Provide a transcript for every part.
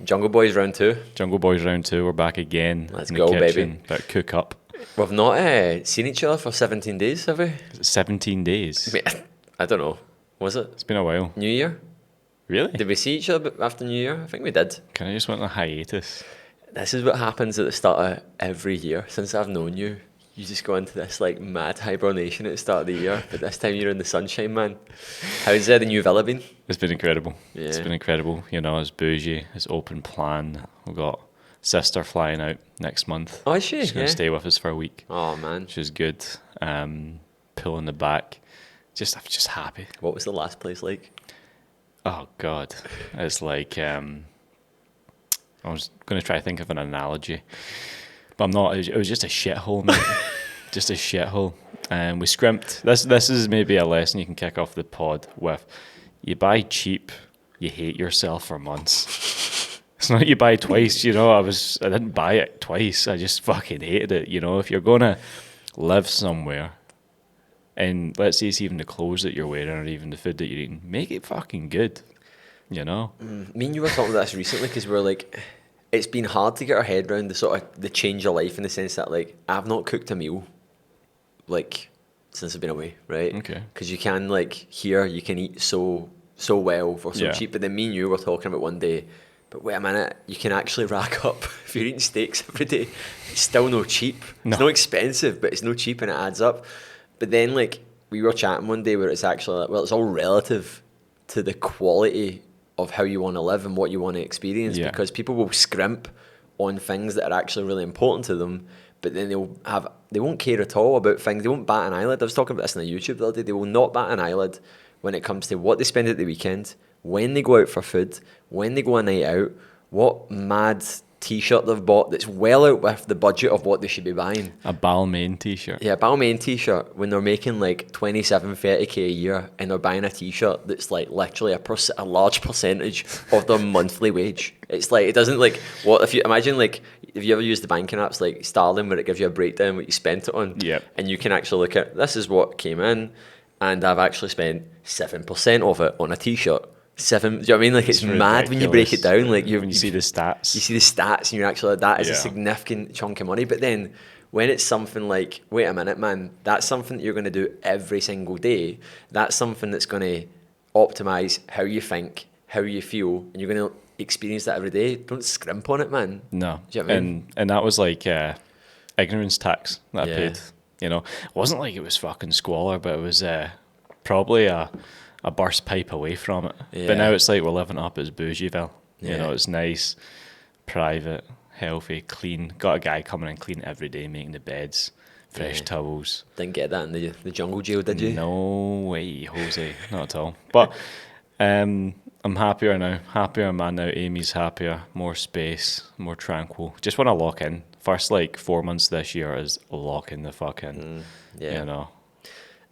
Jungle Boys round two. Jungle Boys round two. We're back again. Let's in go, the kitchen, baby. about to cook up. We've not seen each other for 17 days, have we? 17 days. Wait, I don't know. Was it It's been a while. New Year? Really? Did we see each other after New Year? I think we did. Kind of just went on a hiatus. This is what happens at the start of every year. Since I've known you, you just go into this like mad hibernation at the start of the year. But this time you're in the sunshine, man. How's the new villa been? It's been incredible. It's Yeah. been incredible. You know, it's bougie. It's open plan. We've got sister flying out next month. Oh, is she? She's going Yeah. to stay with us for a week, Oh man, which is good. Pulling the back. I'm just happy. what was the last place like? Oh God, it's like I was going to try to think of an analogy, but I'm not. It was just a shithole, mate. Just a shithole. And we scrimped. This is maybe a lesson you can kick off the pod with. You buy cheap, you hate yourself for months. It's not you buy twice. You know, I didn't buy it twice. I just fucking hated it. You know, if you're gonna live somewhere, and let's say it's even the clothes that you're wearing or even the food that you're eating, make it fucking good, you know? Me and you were talking about this recently because we're like, it's been hard to get our head around the sort of the change of life in the sense that like I've not cooked a meal like since I've been away, right? Okay. Because you can like here you can eat so well for so Yeah. cheap, but then me and you were talking about one day. But wait a minute, you can actually rack up if you're eating steaks every day. It's still no cheap. It's No. no expensive, but it's no cheap and it adds up. But then like we were chatting one day where it's actually like, well, it's all relative to the quality of how you want to live and what you want to experience, Yeah. because people will scrimp on things that are actually really important to them, but then they won't care at all about things. They won't bat an eyelid. I was talking about this on the YouTube the other day. They will not bat an eyelid when it comes to what they spend at the weekend, when they go out for food, when they go a night out, what mad t-shirt they've bought that's well out with the budget of what they should be buying. A Balmain t-shirt. Yeah, Balmain t-shirt when they're making like 30k a year and they're buying a t-shirt that's like literally a large percentage of their monthly wage. It's like, it doesn't like, what if you imagine like, if you ever use the banking apps like Starling where it gives you a breakdown what you spent it on, Yep. and you can actually look at, this is what came in and I've actually spent 7% of it on a t-shirt. Do you know what I mean? Like it's mad when you break it down. Like when you see the stats. you see the stats and you're actually like, that is a Yeah. significant chunk of money. But then when it's something like, wait a minute, man, that's something that you're going to do every single day. That's something that's going to optimize how you think, how you feel, and you're going to experience that every day. Don't scrimp on it, man. No. Do you know what I mean? And that was like ignorance tax that I Yeah. paid. You know, it wasn't like it was fucking squalor, but it was probably a burst pipe away from it. Yeah. But now it's like we're living up as Bougieville. Yeah. You know, it's nice, private, healthy, clean. Got a guy coming in clean every day, making the beds, fresh Yeah. towels. Didn't get that in the jungle jail, did you? No way, Jose, not at all. But I'm happier now. Happier man now. Amy's happier. More space. More tranquil. Just want to lock in. First, like 4 months this year is locking the fuck in. Yeah. You know.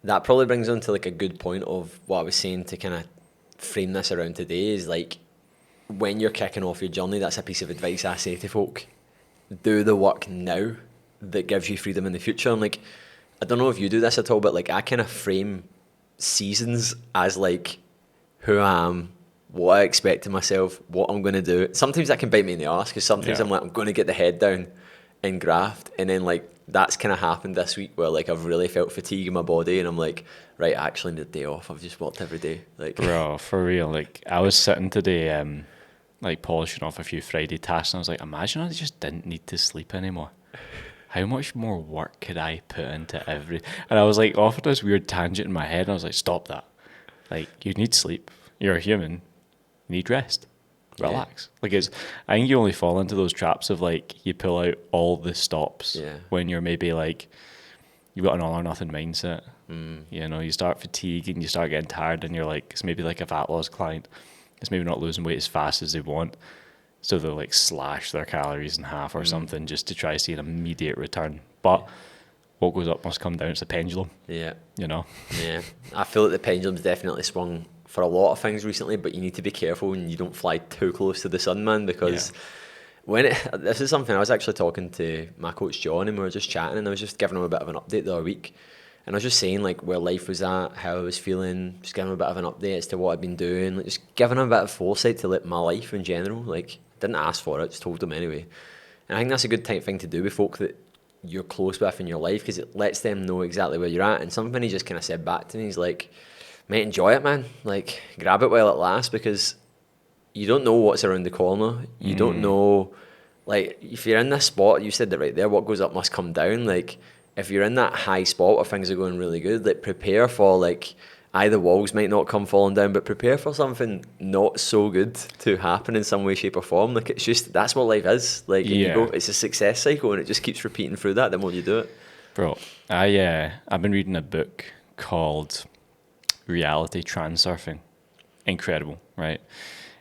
That probably brings on to like a good point of what I was saying to kind of frame this around today is like when you're kicking off your journey, that's a piece of advice I say to folk. Do the work now that gives you freedom in the future. And like, I don't know if you do this at all, but like I kind of frame seasons as like who I am, what I expect of myself, what I'm going to do. Sometimes that can bite me in the arse because sometimes Yeah. I'm like, I'm going to get the head down and graft. And then like, that's kind of happened this week where like I've really felt fatigue in my body and I'm like, right, I actually need a day off. I've just worked every day. Like, Bro, for real. Like, I was sitting today, like, polishing off a few Friday tasks, and I was like, imagine I just didn't need to sleep anymore. How much more work could I put into every... And I was like, off of this weird tangent in my head, and I was like, stop that. Like, you need sleep. You're a human. You need rest. Relax. Like, I think you only fall into those traps of, like, you pull out all the stops when you're maybe, like, you've got an all or nothing mindset. You know, you start fatiguing, you start getting tired, and you're like, it's maybe like a fat loss client. It's maybe not losing weight as fast as they want. So they'll like slash their calories in half or something just to try to see an immediate return. But what goes up must come down. It's a pendulum, yeah. you know? Yeah. I feel that the pendulum's definitely swung for a lot of things recently, but you need to be careful and you don't fly too close to the sun, man, because this is something I was actually talking to my coach John and we were just chatting and I was just giving him a bit of an update the other week. And I was just saying like where life was at, how I was feeling, just giving him a bit of an update as to what I'd been doing, like just giving him a bit of foresight to like my life in general. Like Didn't ask for it, just told them anyway. And I think that's a good thing to do with folk that you're close with in your life, because it lets them know exactly where you're at. And something he just kind of said back to me, he's like, mate, enjoy it, man. Like, grab it while it lasts, because you don't know what's around the corner. You don't know, like, if you're in this spot, you said that right there, what goes up must come down. Like, if you're in that high spot where things are going really good, like, prepare for, like, the walls might not come falling down, but prepare for something not so good to happen in some way, shape or form. Like, it's just, that's what life is. Like, and you go, it's a success cycle, and it just keeps repeating through that the more you do it. Bro, I've been reading a book called Reality Transurfing. Incredible, right?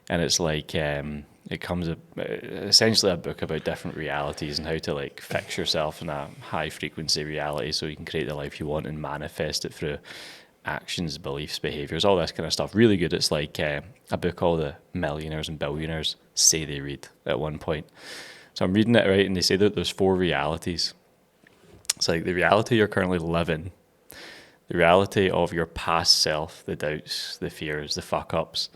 And it's like, it comes essentially a book about different realities and how to like fix yourself in a high frequency reality so you can create the life you want and manifest it through actions, beliefs, behaviors, all this kind of stuff. Really good. It's like a book all the millionaires and billionaires say they read at one point. So I'm reading it, right, and they say that there's 4 realities. It's like the reality you're currently living, the reality of your past self, the doubts, the fears, the fuck-ups,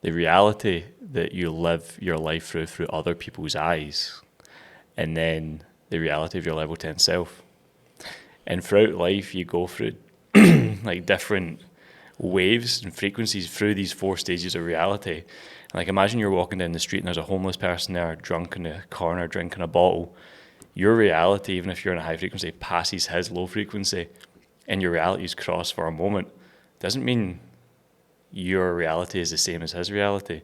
the reality that you live your life through other people's eyes, and then the reality of your level 10 self. And throughout life, you go through like different waves and frequencies through these 4 stages of reality. Like, imagine you're walking down the street and there's a homeless person there drunk in the corner drinking a bottle. Your reality, even if you're in a high frequency, passes his low frequency, and your realities cross for a moment. Doesn't mean your reality is the same as his reality.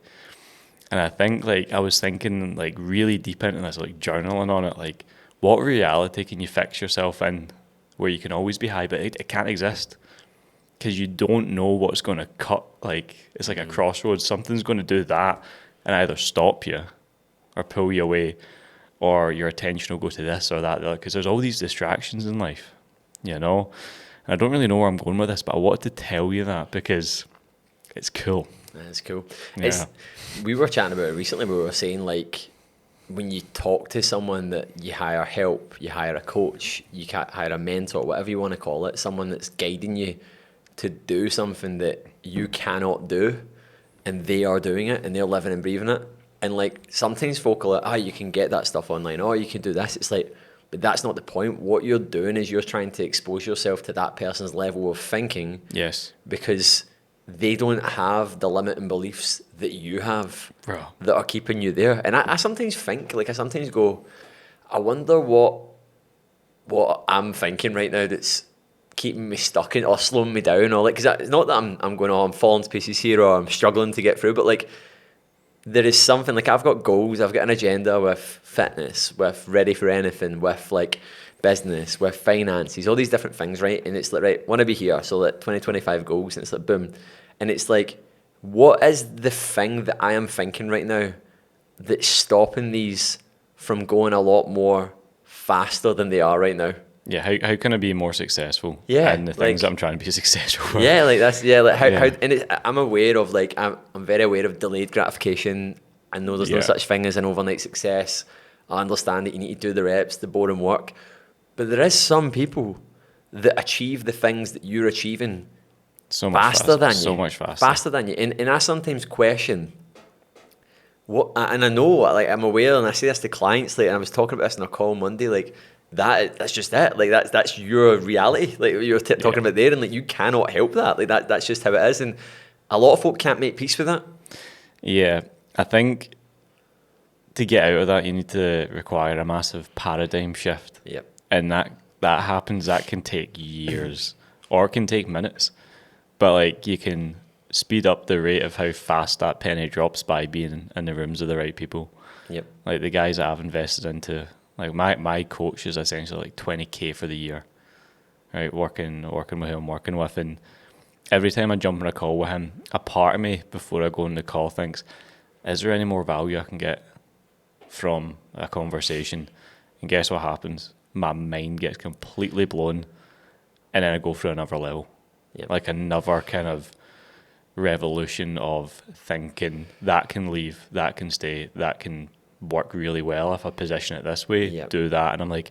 And I think, like, I was thinking like really deep into this, like journaling on it, like, what reality can you fix yourself in where you can always be high, but it can't exist, because you don't know what's going to cut. Like, it's like a crossroads. Something's going to do that and either stop you or pull you away, or your attention will go to this or that, because there's all these distractions in life, you know. And I don't really know where I'm going with this, but I wanted to tell you that because it's cool. That's cool. Yeah. We were chatting about it recently. We were saying, like, when you talk to someone that you hire help, you hire a coach, you hire a mentor, whatever you want to call it, someone that's guiding you to do something that you cannot do, and they are doing it and they're living and breathing it. And like, sometimes folk are like, you can get that stuff online, you can do this. It's like, but that's not the point. What you're doing is you're trying to expose yourself to that person's level of thinking. Yes. Because they don't have the limiting beliefs that you have, Bro, that are keeping you there. And I sometimes think, like, I sometimes go, I wonder what I'm thinking right now that's keeping me stuck in or slowing me down, or like, because it's not that I'm going, I'm falling to pieces here or I'm struggling to get through, but like, there is something, like, I've got goals, I've got an agenda with fitness, with ready for anything, with like business, with finances, all these different things, right? And it's like, right, want to be here, so like 2025 goals, and it's like, boom. And it's like, what is the thing that I am thinking right now that's stopping these from going a lot more faster than they are right now? yeah, how can I be more successful? Yeah, and the things that I'm trying to be successful for. Yeah, like that's, yeah, like how Yeah. and I'm aware of, like, I'm very aware of delayed gratification. I know there's no Yeah. such thing as an overnight success. I understand that you need to do the reps, the boring work, but there is some people that achieve the things that you're achieving So much faster than you, so much faster. faster than you. And I sometimes question what, and I know, like, I'm aware, and I say this to clients, like, and I was talking about this in a call Monday, like, that's just it, like, that's your reality, like you're talking about there, and like, you cannot help that, like, that's just how it is, and a lot of folk can't make peace with that. Yeah, I think to get out of that, you need to require a massive paradigm shift. Yep. And that happens, that can take years or it can take minutes. But like, you can speed up the rate of how fast that penny drops by being in the rooms of the right people. Yep. Like, the guys that I've invested into, like, my coach is essentially like 20K for the year, right? Working with him, working with, and every time I jump on a call with him, a part of me before I go on the call thinks, is there any more value I can get from a conversation? And guess what happens? My mind gets completely blown, and then I go through another level. Yep. Like another kind of revolution of thinking that can leave, that can stay, that can work really well if I position it this way, Yep. do that. And I'm like,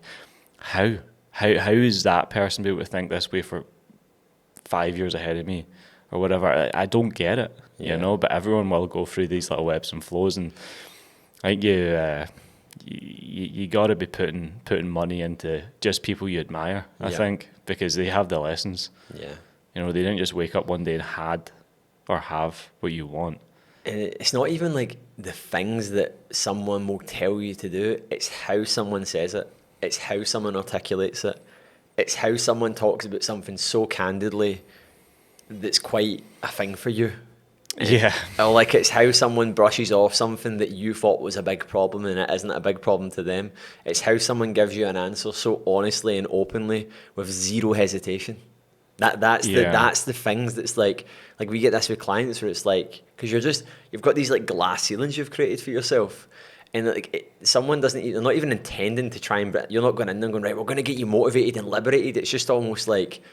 how is that person be able to think this way for 5 years ahead of me or whatever? I don't get it, Yeah. you know, but everyone will go through these little ebbs and flows. And I think you got to be putting money into just people you admire. I think, because they have the lessons. Yeah. You know, they didn't just wake up one day and have what you want. And it's not even like the things that someone will tell you to do. It's how someone says it. It's how someone articulates it. It's how someone talks about something so candidly that's quite a thing for you. Yeah. Or like it's how someone brushes off something that you thought was a big problem and it isn't a big problem to them. It's how someone gives you an answer so honestly and openly with zero hesitation. That's the things that's like we get this with clients where it's like, because you've got these like glass ceilings you've created for yourself, and like someone they're not even intending to try and, you're not going in there and going, right, we're going to get you motivated and liberated. It's just almost like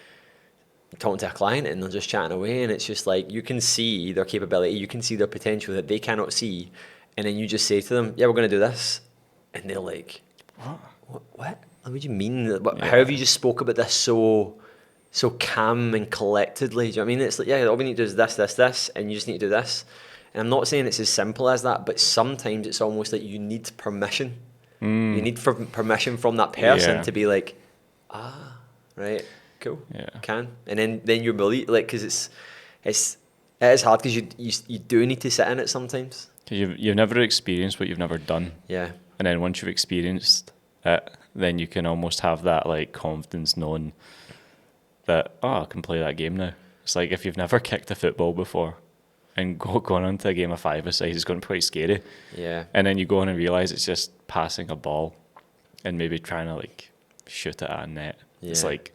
talking to a client and they're just chatting away, and it's just like you can see their capability, you can see their potential that they cannot see, and then you just say to them, yeah, we're going to do this, and they're like, what do you mean? How have you just spoke about this so calm and collectedly? Do you know what I mean? It's like, yeah, all we need to do is this, and you just need to do this. And I'm not saying it's as simple as that, but sometimes it's almost like you need permission. You need permission from that person to be like, right, cool, can. And then you believe, like, because it is hard, because you do need to sit in it sometimes. You've never experienced what you've never done. Yeah. And then once you've experienced it, then you can almost have that like confidence knowing that, I can play that game now. It's like if you've never kicked a football before and going into a game of five-a-side, it's going to be quite scary. Yeah. And then you go on and realise it's just passing a ball and maybe trying to like shoot it at a net. Yeah. It's like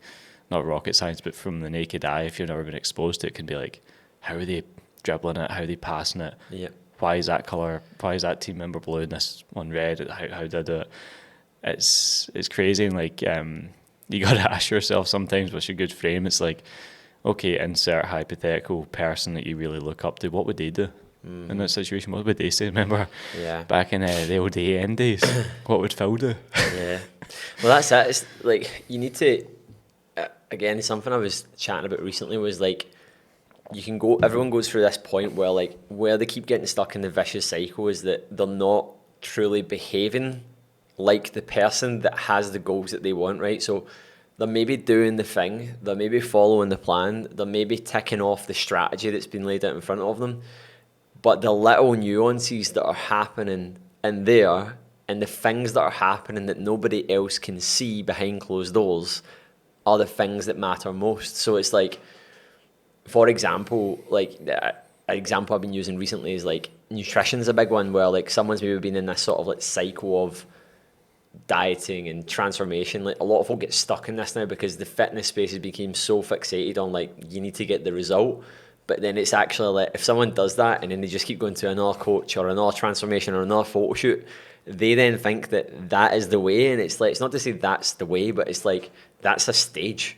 not rocket science, but from the naked eye, if you've never been exposed to it, can be like, how are they dribbling it? How are they passing it? Yeah. Why is that colour? Why is that team member blue and this one red? How did I do it? It's crazy, and like you got to ask yourself sometimes, what's a good frame? It's like, okay, insert hypothetical person that you really look up to. What would they do in that situation? What would they say? Remember, back in the old AM days, what would Phil do? Yeah. Well, that's it. It's like you need to. Again, something I was chatting about recently was like, you can go. Everyone goes through this point where like where they keep getting stuck in the vicious cycle is that they're not truly behaving like the person that has the goals that they want, right? So they're maybe doing the thing, they're maybe following the plan, they're maybe ticking off the strategy that's been laid out in front of them, but the little nuances that are happening in there and the things that are happening that nobody else can see behind closed doors are the things that matter most. So it's like, for example, like an example I've been using recently is like nutrition is a big one, where like someone's maybe been in this sort of like cycle of dieting and transformation. Like a lot of folk get stuck in this now because the fitness space has become so fixated on like you need to get the result, but then it's actually like if someone does that and then they just keep going to another coach or another transformation or another photo shoot, they then think that that is the way. And it's like, it's not to say that's the way, but it's like that's a stage,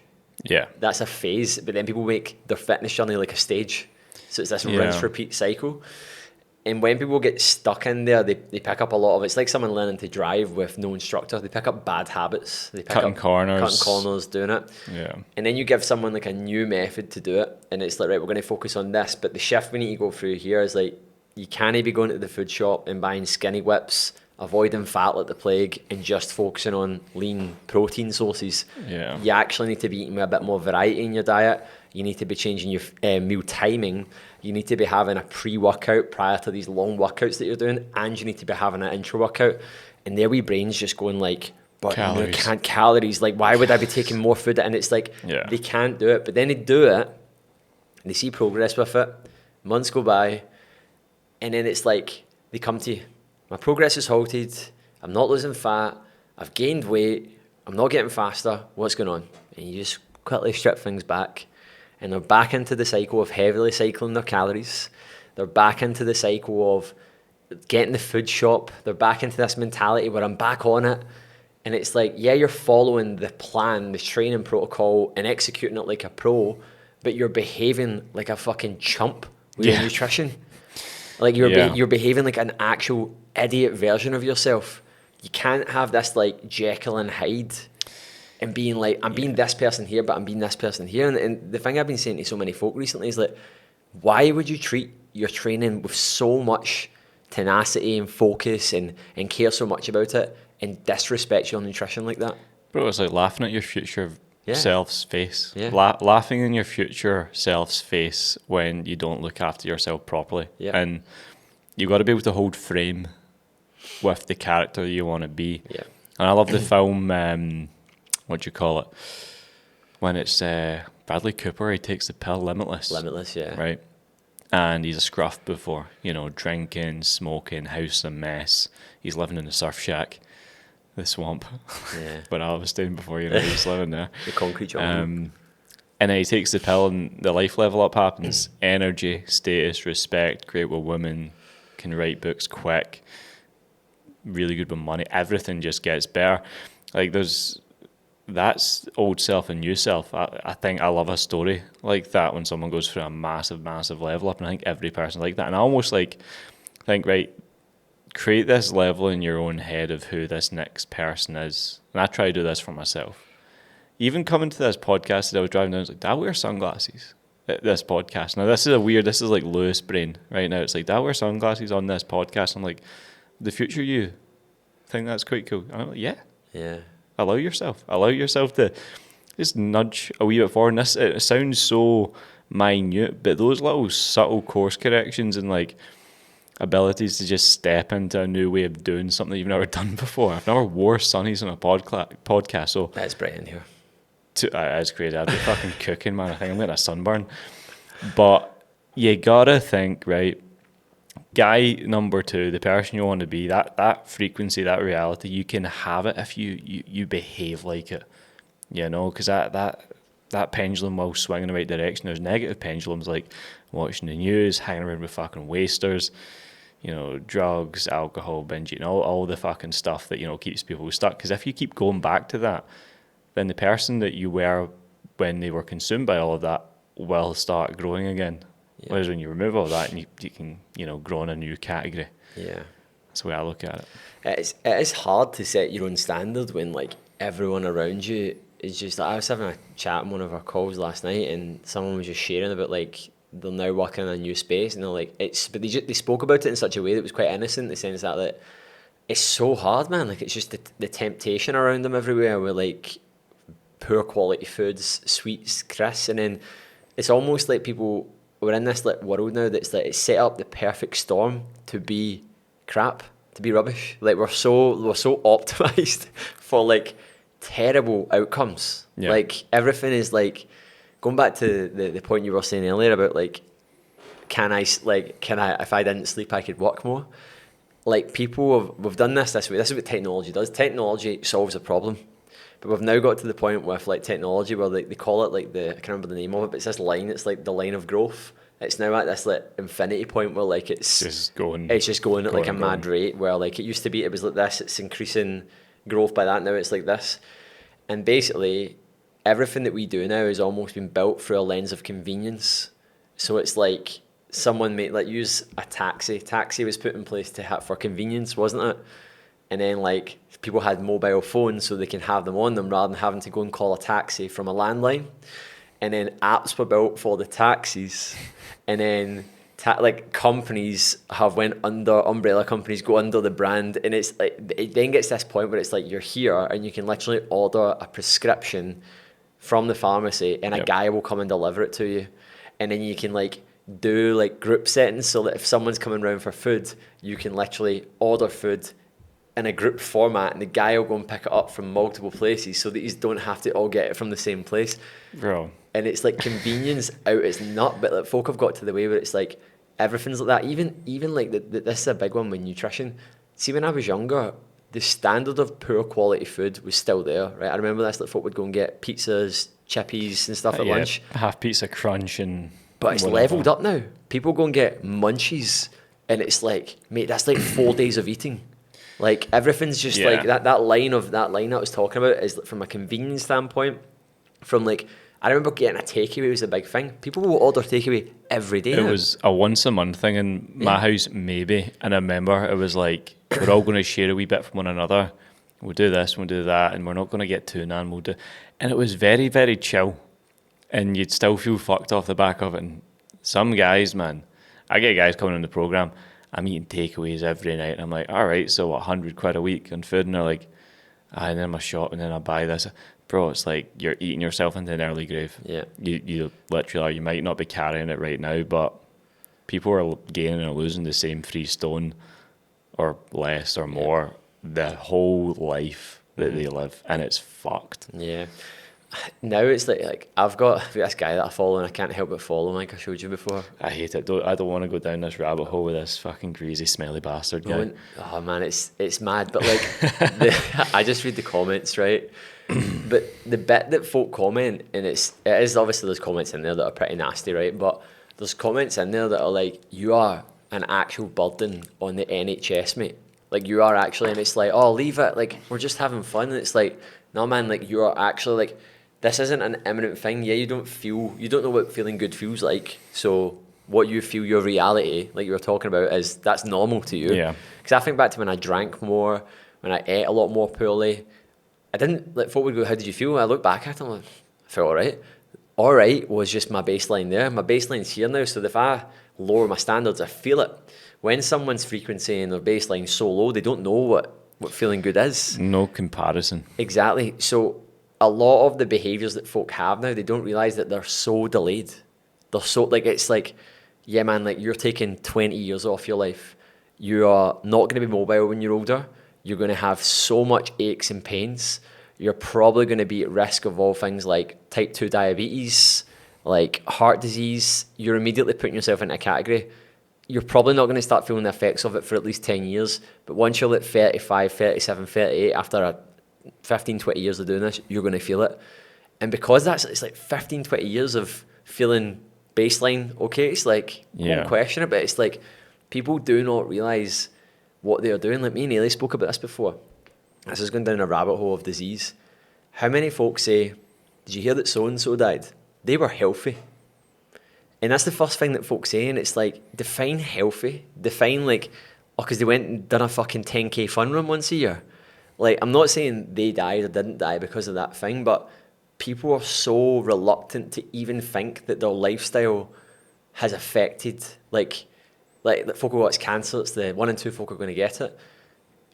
that's a phase. But then people make their fitness journey like a stage, so it's this rinse repeat cycle. And when people get stuck in there, they pick up a lot of, it's like someone learning to drive with no instructor. They pick up bad habits. They pick cutting up corners, doing it. Yeah. And then you give someone like a new method to do it, and it's like, right, we're going to focus on this. But the shift we need to go through here is like, you can't be going to the food shop and buying skinny whips, avoiding fat like the plague, and just focusing on lean protein sources. Yeah. You actually need to be eating with a bit more variety in your diet. You need to be changing your meal timing. You need to be having a pre-workout prior to these long workouts that you're doing, and you need to be having an intro workout. And their wee brain's just going like, but calories. Can't calories. Like, why would I be taking more food? And it's like, they can't do it. But then they do it, and they see progress with it. Months go by, and then it's like, they come to you. My progress is halted. I'm not losing fat. I've gained weight. I'm not getting faster. What's going on? And you just quickly strip things back. And they're back into the cycle of heavily cycling their calories. They're back into the cycle of getting the food shop. They're back into this mentality where I'm back on it. And it's like, yeah, you're following the plan, the training protocol, and executing it like a pro, but you're behaving like a fucking chump with your nutrition. Like you're behaving like an actual idiot version of yourself. You can't have this like Jekyll and Hyde and being like, I'm being this person here, but I'm being this person here. And the thing I've been saying to so many folk recently is like, why would you treat your training with so much tenacity and focus and care so much about it and disrespect your nutrition like that. Bro, it's like laughing at your future self's face. Yeah. Laughing in your future self's face when you don't look after yourself properly. Yeah. And you got to be able to hold frame with the character you want to be. Yeah. And I love the film, what do you call it? When it's Bradley Cooper, he takes the pill Limitless. Limitless, yeah. Right? And he's a scruff before, you know, drinking, smoking, house a mess. He's living in the surf shack, the swamp. Yeah. But I was doing before, you know, he was living there. The concrete jungle. And then he takes the pill and the life level up happens. Energy, status, respect, great with women, can write books quick, really good with money. Everything just gets better. Like that's old self and new self. I think I love a story like that when someone goes through a massive, massive level up. And I think every person's like that. And I almost like think, right, create this level in your own head of who this next person is. And I try to do this for myself. Even coming to this podcast that I was driving down, I was like, do I wear sunglasses at this podcast? Now, this is like Lewis brain right now. It's like, do I wear sunglasses on this podcast? I'm like, the future you think that's quite cool. And I'm like, yeah. Yeah. Allow yourself to just nudge a wee bit forward. And it sounds so minute, but those little subtle course corrections and like abilities to just step into a new way of doing something you've never done before. I've never wore sunnies on a podcast, so That's brilliant here. It's crazy. I'd be fucking cooking, man. I think I'm getting a sunburn. But you gotta think, right? Guy number 2, the person you want to be, that frequency, that reality, you can have it if you behave like it, you know, because that pendulum will swing in the right direction. There's negative pendulums like watching the news, hanging around with fucking wasters, you know, drugs, alcohol, binging, all the fucking stuff that, you know, keeps people stuck. Because if you keep going back to that, then the person that you were when they were consumed by all of that will start growing again. Yeah. Whereas when you remove all that, and you can, you know, grow in a new category. Yeah. That's the way I look at it. It is hard to set your own standard when, like, everyone around you is just... I was having a chat on one of our calls last night, and someone was just sharing about, like, they're now working in a new space, and they're like... But they spoke about it in such a way that was quite innocent, in the sense that it's so hard, man. Like, it's just the temptation around them everywhere with, like, poor quality foods, sweets, crisps, and then it's almost like people... We're in this like world now that's like it's set up the perfect storm to be crap, to be rubbish. Like we're so optimized for like terrible outcomes. Yeah. Like everything is like going back to the point you were saying earlier about like can I if I didn't sleep I could work more. Like we've done this way. This is what technology does. Technology solves a problem. But we've now got to the point with like technology where they call it like I can't remember the name of it, but it's this line, it's like the line of growth. It's now at this like infinity point where like it's just going at like a mad rate, where like it used to be it was like this, it's increasing growth by that, now it's like this. And basically everything that we do now has almost been built through a lens of convenience. So it's like someone made like use a taxi. Taxi was put in place for convenience, wasn't it? And then like people had mobile phones so they can have them on them rather than having to go and call a taxi from a landline. And then apps were built for the taxis. And then like companies have went under, umbrella companies go under the brand. And it's like, it then gets to this point where it's like you're here and you can literally order a prescription from the pharmacy and a guy will come and deliver it to you. And then you can like do like group settings so that if someone's coming around for food, you can literally order food in a group format and the guy will go and pick it up from multiple places so that you don't have to all get it from the same place. Bro. And it's like convenience out its nut, but like folk have got to the way where it's like everything's like that. Even like this is a big one with nutrition. See, when I was younger, the standard of poor quality food was still there, right? I remember this, like folk would go and get pizzas, chippies and stuff at lunch. Half pizza crunch and but it's whatever. Leveled up now. People go and get munchies and it's like, mate, that's like 4 days of eating. Like everything's just like that line I was talking about is from a convenience standpoint. From like, I remember getting a takeaway was a big thing. People will order takeaway every day. It was a once a month thing in my house, maybe. And I remember it was like, we're all going to share a wee bit from one another. We'll do this, we'll do that, and we're not going to get too nan. We'll do. And it was very, very chill. And you'd still feel fucked off the back of it. And some guys, man, I get guys coming in the program, I'm eating takeaways every night. And I'm like, all right, so what, 100 quid a week on food? And they're like, and then I shop and then I buy this. Bro, it's like you're eating yourself into an early grave. Yeah. You literally are. You might not be carrying it right now, but people are gaining or losing the same 3 stone or less or more the whole life that they live, and it's fucked. Yeah. Now it's like I've got this guy that I follow and I can't help but follow him, like I showed you before. I hate it. I don't want to go down this rabbit hole with this fucking greasy, smelly bastard guy. Oh man, it's mad. But like, I just read the comments, right? But the bit that folk comment, and it is obviously there's comments in there that are pretty nasty, right? But there's comments in there that are like, you are an actual burden on the NHS, mate. Like you are actually, and it's like, oh, leave it. Like we're just having fun. And it's like, no man, like you are actually like, this isn't an imminent thing. Yeah, you don't know what feeling good feels like. So what you feel, your reality, like you were talking about, is that's normal to you. Yeah. Because I think back to when I drank more, when I ate a lot more poorly. I didn't, like, folk would go, how did you feel? I look back at it, I'm like, I felt all right. All right was just my baseline there. My baseline's here now. So if I lower my standards, I feel it. When someone's frequency and their baseline's so low, they don't know what feeling good is. No comparison. Exactly. So a lot of the behaviours that folk have now, they don't realise that they're so delayed. They're so, like, it's like, yeah, man, like you're taking 20 years off your life. You are not going to be mobile when you're older. You're going to have so much aches and pains. You're probably going to be at risk of all things like type 2 diabetes, like heart disease. You're immediately putting yourself into a category. You're probably not going to start feeling the effects of it for at least 10 years. But once you're at 35, 37, 38, after 15, 20 years of doing this, you're going to feel it. And because it's like 15, 20 years of feeling baseline, okay, it's like, I won't question it, but it's like people do not realise what they're doing. Like me and Ailey spoke about this before. This is going down a rabbit hole of disease. How many folks say, did you hear that so-and-so died? They were healthy. And that's the first thing that folks say, and it's like, define healthy. Define like, oh, because they went and done a fucking 10k fun run once a year. Like, I'm not saying they died or didn't die because of that thing, but people are so reluctant to even think that their lifestyle has affected, like folk who watch cancer, it's the 1 in 2 folk are going to get it.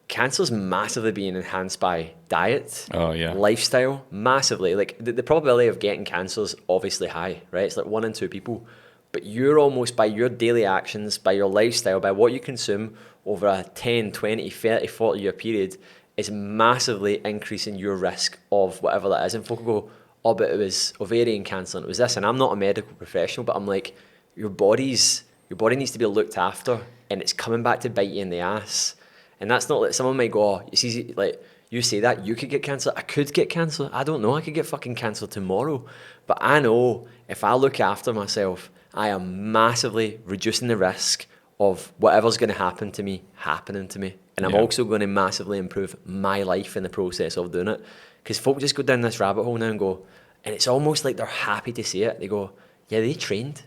Cancer's massively being enhanced by diet, lifestyle, massively. Like the probability of getting cancer is obviously high, right? It's like 1 in 2 people. But you're almost, by your daily actions, by your lifestyle, by what you consume over a 10, 20, 30, 40 year period, is massively increasing your risk of whatever that is. And folk will go, oh, but it was ovarian cancer and it was this. And I'm not a medical professional, but I'm like, your body needs to be looked after, and it's coming back to bite you in the ass. And that's not like, someone might go, oh, it's easy, like, you say that, you could get cancer. I could get cancer. I don't know. I could get fucking cancer tomorrow. But I know if I look after myself, I am massively reducing the risk of whatever's going to happen to me happening to me. And I'm also going to massively improve my life in the process of doing it. Because folk just go down this rabbit hole now and go, and it's almost like they're happy to see it. They go, yeah, they trained.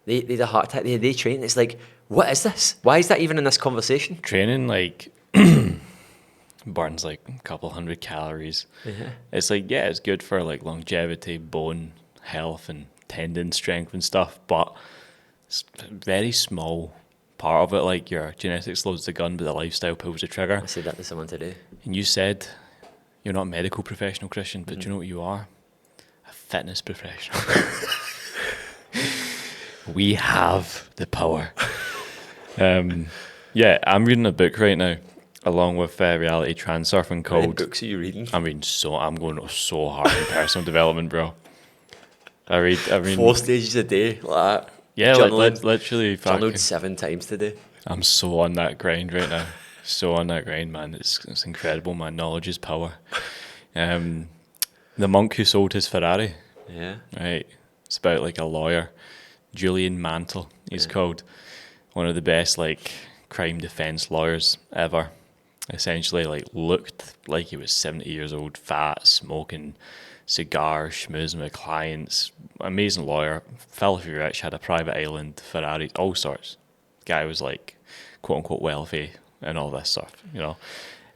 They had a heart attack. They trained. It's like, what is this? Why is that even in this conversation? Training, like, burns like a couple hundred calories. Yeah. It's like, yeah, it's good for like longevity, bone health, and tendon strength and stuff, but it's a very small part of it. Like, your genetics loads the gun, but the lifestyle pulls the trigger. I said that to someone today. And you said you're not a medical professional, Kristian, but do you know what you are? A fitness professional. We have the power. Yeah, I'm reading a book right now, along with reality transurfing called... What books are you reading? I'm going so hard in personal development, bro. I read 4 stages a day, like that. Yeah, literally. Journaled 7 times today. I'm so on that grind right now. So on that grind, man. It's incredible, man. Knowledge is power. The monk who sold his Ferrari. Yeah. Right. It's about like a lawyer, Julian Mantle. He's called one of the best like crime defense lawyers ever. Essentially, like looked like he was 70 years old, fat, smoking cigars, schmoozing with clients. Amazing lawyer, filthy rich, had a private island, Ferrari, all sorts. Guy was like, quote unquote, wealthy and all this stuff, you know.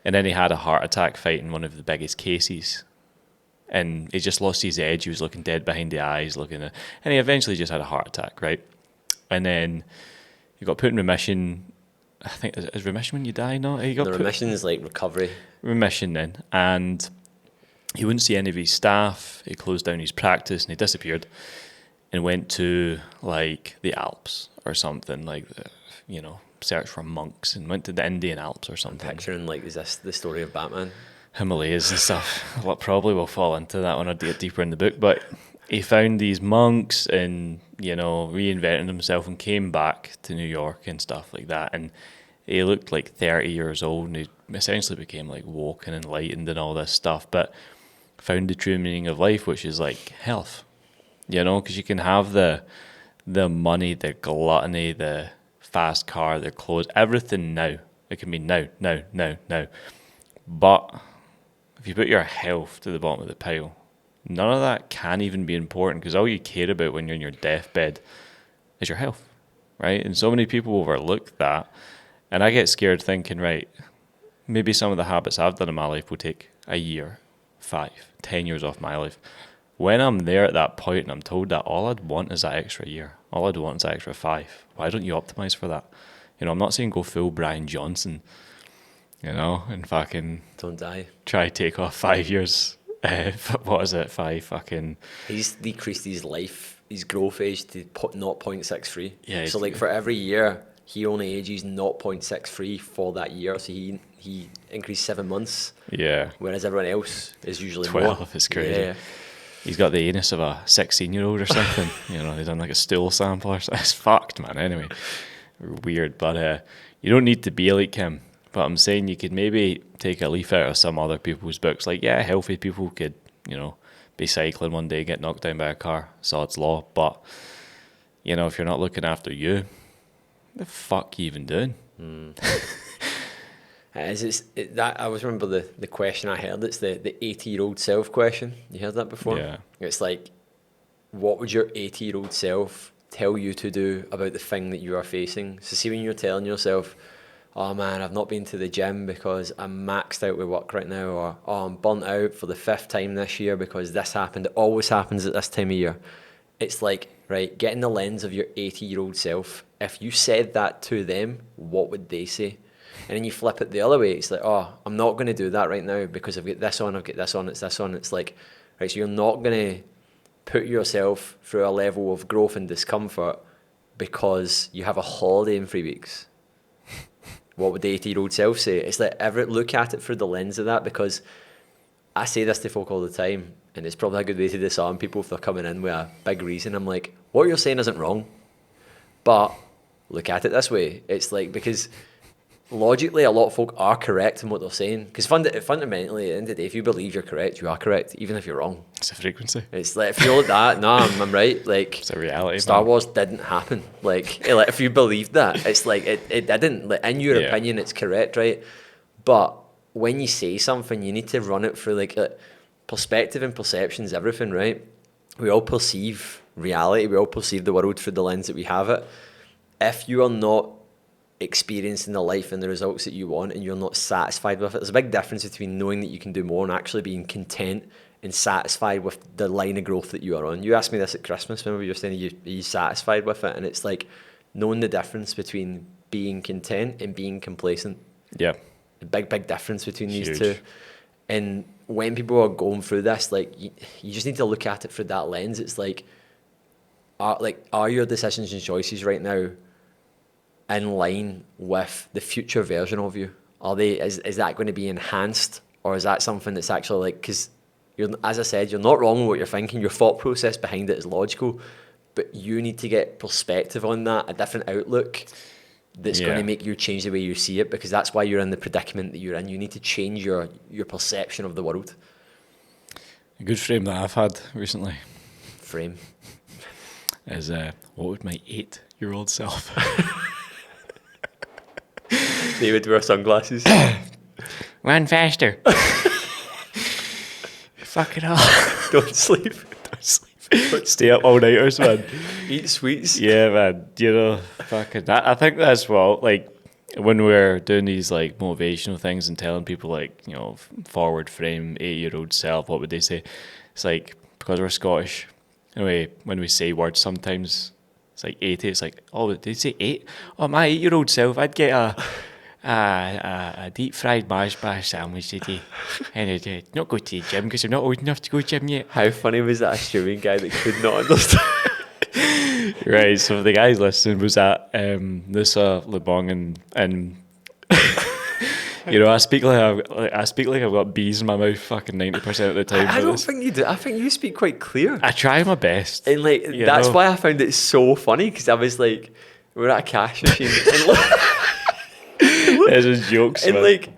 And then he had a heart attack fighting one of the biggest cases. And he just lost his edge. He was looking dead behind the eyes, and he eventually just had a heart attack, right? And then he got put in remission, I think is remission when you die. No, he got The remission is like recovery. remission then, and he wouldn't see any of his staff. He closed down his practice and he disappeared and went to like the Alps or something, like search for monks, and went to the Indian Alps or something. Picturing like, is this the story of Batman? Himalayas and stuff. Well, probably will fall into that when I get deeper in the book. But he found these monks and, reinvented himself and came back to New York and stuff like that. And he looked like 30 years old and he essentially became like woke and enlightened and all this stuff. But found the true meaning of life, which is like health, because you can have the money, the gluttony, the fast car, the clothes, everything now. It can be now. But if you put your health to the bottom of the pile, none of that can even be important, because all you care about when you're in your deathbed is your health, right? And so many people overlook that. And I get scared thinking, right, maybe some of the habits I've done in my life will take a year, 5, 10 years off my life. When I'm there at that point and I'm told that all I'd want is that extra year, all I'd want is that extra 5, why don't you optimize for that? I'm not saying go full Brian Johnson, and fucking Don't die. try take off 5 years. What is it? 5 fucking. He's decreased his growth age to 0.63. Yeah. So like for every year, he only ages 0.63 for that year. So he increased 7 months. Yeah. Whereas everyone else is usually 12 more. is crazy. Yeah. He's got the anus of a 16-year-old or something. They've done like a stool sample or something. It's fucked, man. Anyway, weird. But you don't need to be like him. But I'm saying you could maybe take a leaf out of some other people's books. Like, yeah, healthy people could, be cycling one day, get knocked down by a car. Sod's law. But, if you're not looking after you, what the fuck are you even doing? That I always remember the question I heard. It's the 80-year-old self question. You heard that before? Yeah. It's like, what would your 80-year-old self tell you to do about the thing that you are facing? So see, when you're telling yourself, oh man, I've not been to the gym because I'm maxed out with work right now, or oh, I'm burnt out for the 5th time this year because this happened. It always happens at this time of year. It's like, right, get in the lens of your 80-year-old self. If you said that to them, what would they say? And then you flip it the other way. It's like, oh, I'm not going to do that right now because I've got this on, it's this on. It's like, right, so you're not going to put yourself through a level of growth and discomfort because you have a holiday in 3 weeks. What would the 80-year-old self say? It's like, look at it through the lens of that, because I say this to folk all the time, and it's probably a good way to disarm people if they're coming in with a big reason. I'm like, what you're saying isn't wrong, but look at it this way. It's like, because logically, a lot of folk are correct in what they're saying. Because fundamentally, at the end of the day, if you believe you're correct, you are correct, even if you're wrong. It's a frequency. It's like, if you're like that, nah, I'm right. Like, It's a reality. Star man. Wars didn't happen. Like if you believe that, it's like it didn't. Like, in your Yeah. opinion, it's correct, right? But when you say something, you need to run it through like perspective and perception is everything, right? We all perceive reality. We all perceive the world through the lens that we have it. If you are not experiencing the life and the results that you want, and you're not satisfied with it, there's a big difference between knowing that you can do more and actually being content and satisfied with the line of growth that you are on. You asked me this at Christmas, remember, you were saying, are you satisfied with it? And it's like knowing the difference between being content and being complacent. Yeah. A big difference between these Huge. two. And when people are going through this, like, you just need to look at it through that lens. It's like, are your decisions and choices right now in line with the future version of you? Are they? Is that going to be enhanced, or is that something that's actually like, because as I said, you're not wrong with what you're thinking. Your thought process behind it is logical, but you need to get perspective on that, a different outlook that's going to make you change the way you see it, because that's why you're in the predicament that you're in. You need to change your perception of the world. A good frame that I've had recently Frame. is what would my 8-year-old self? David wear sunglasses. Run faster. Fuck it all. Don't sleep. Don't sleep. Stay up all nighters, man. Eat sweets. Yeah, man. Fucking that. I think that's what, like, when we're doing these like motivational things and telling people like, forward frame 8-year-old self, what would they say? It's like, because we're Scottish, anyway, when we say words, sometimes It's like 80. It's like, oh, did you say 8? Oh, my 8-year-old self, I'd get a deep fried mash sandwich today. And I'd not go to the gym because I'm not old enough to go to the gym yet. How funny was that Australian guy that could not understand? Right, so the guys listening was at Nusa Lebong and you know, I speak like I've got bees in my mouth fucking 90% of the time. I don't think you do. I think you speak quite clear. I try my best. And like that's why I found it so funny, because I was like, we're at a cash machine and It's just jokes. and man. like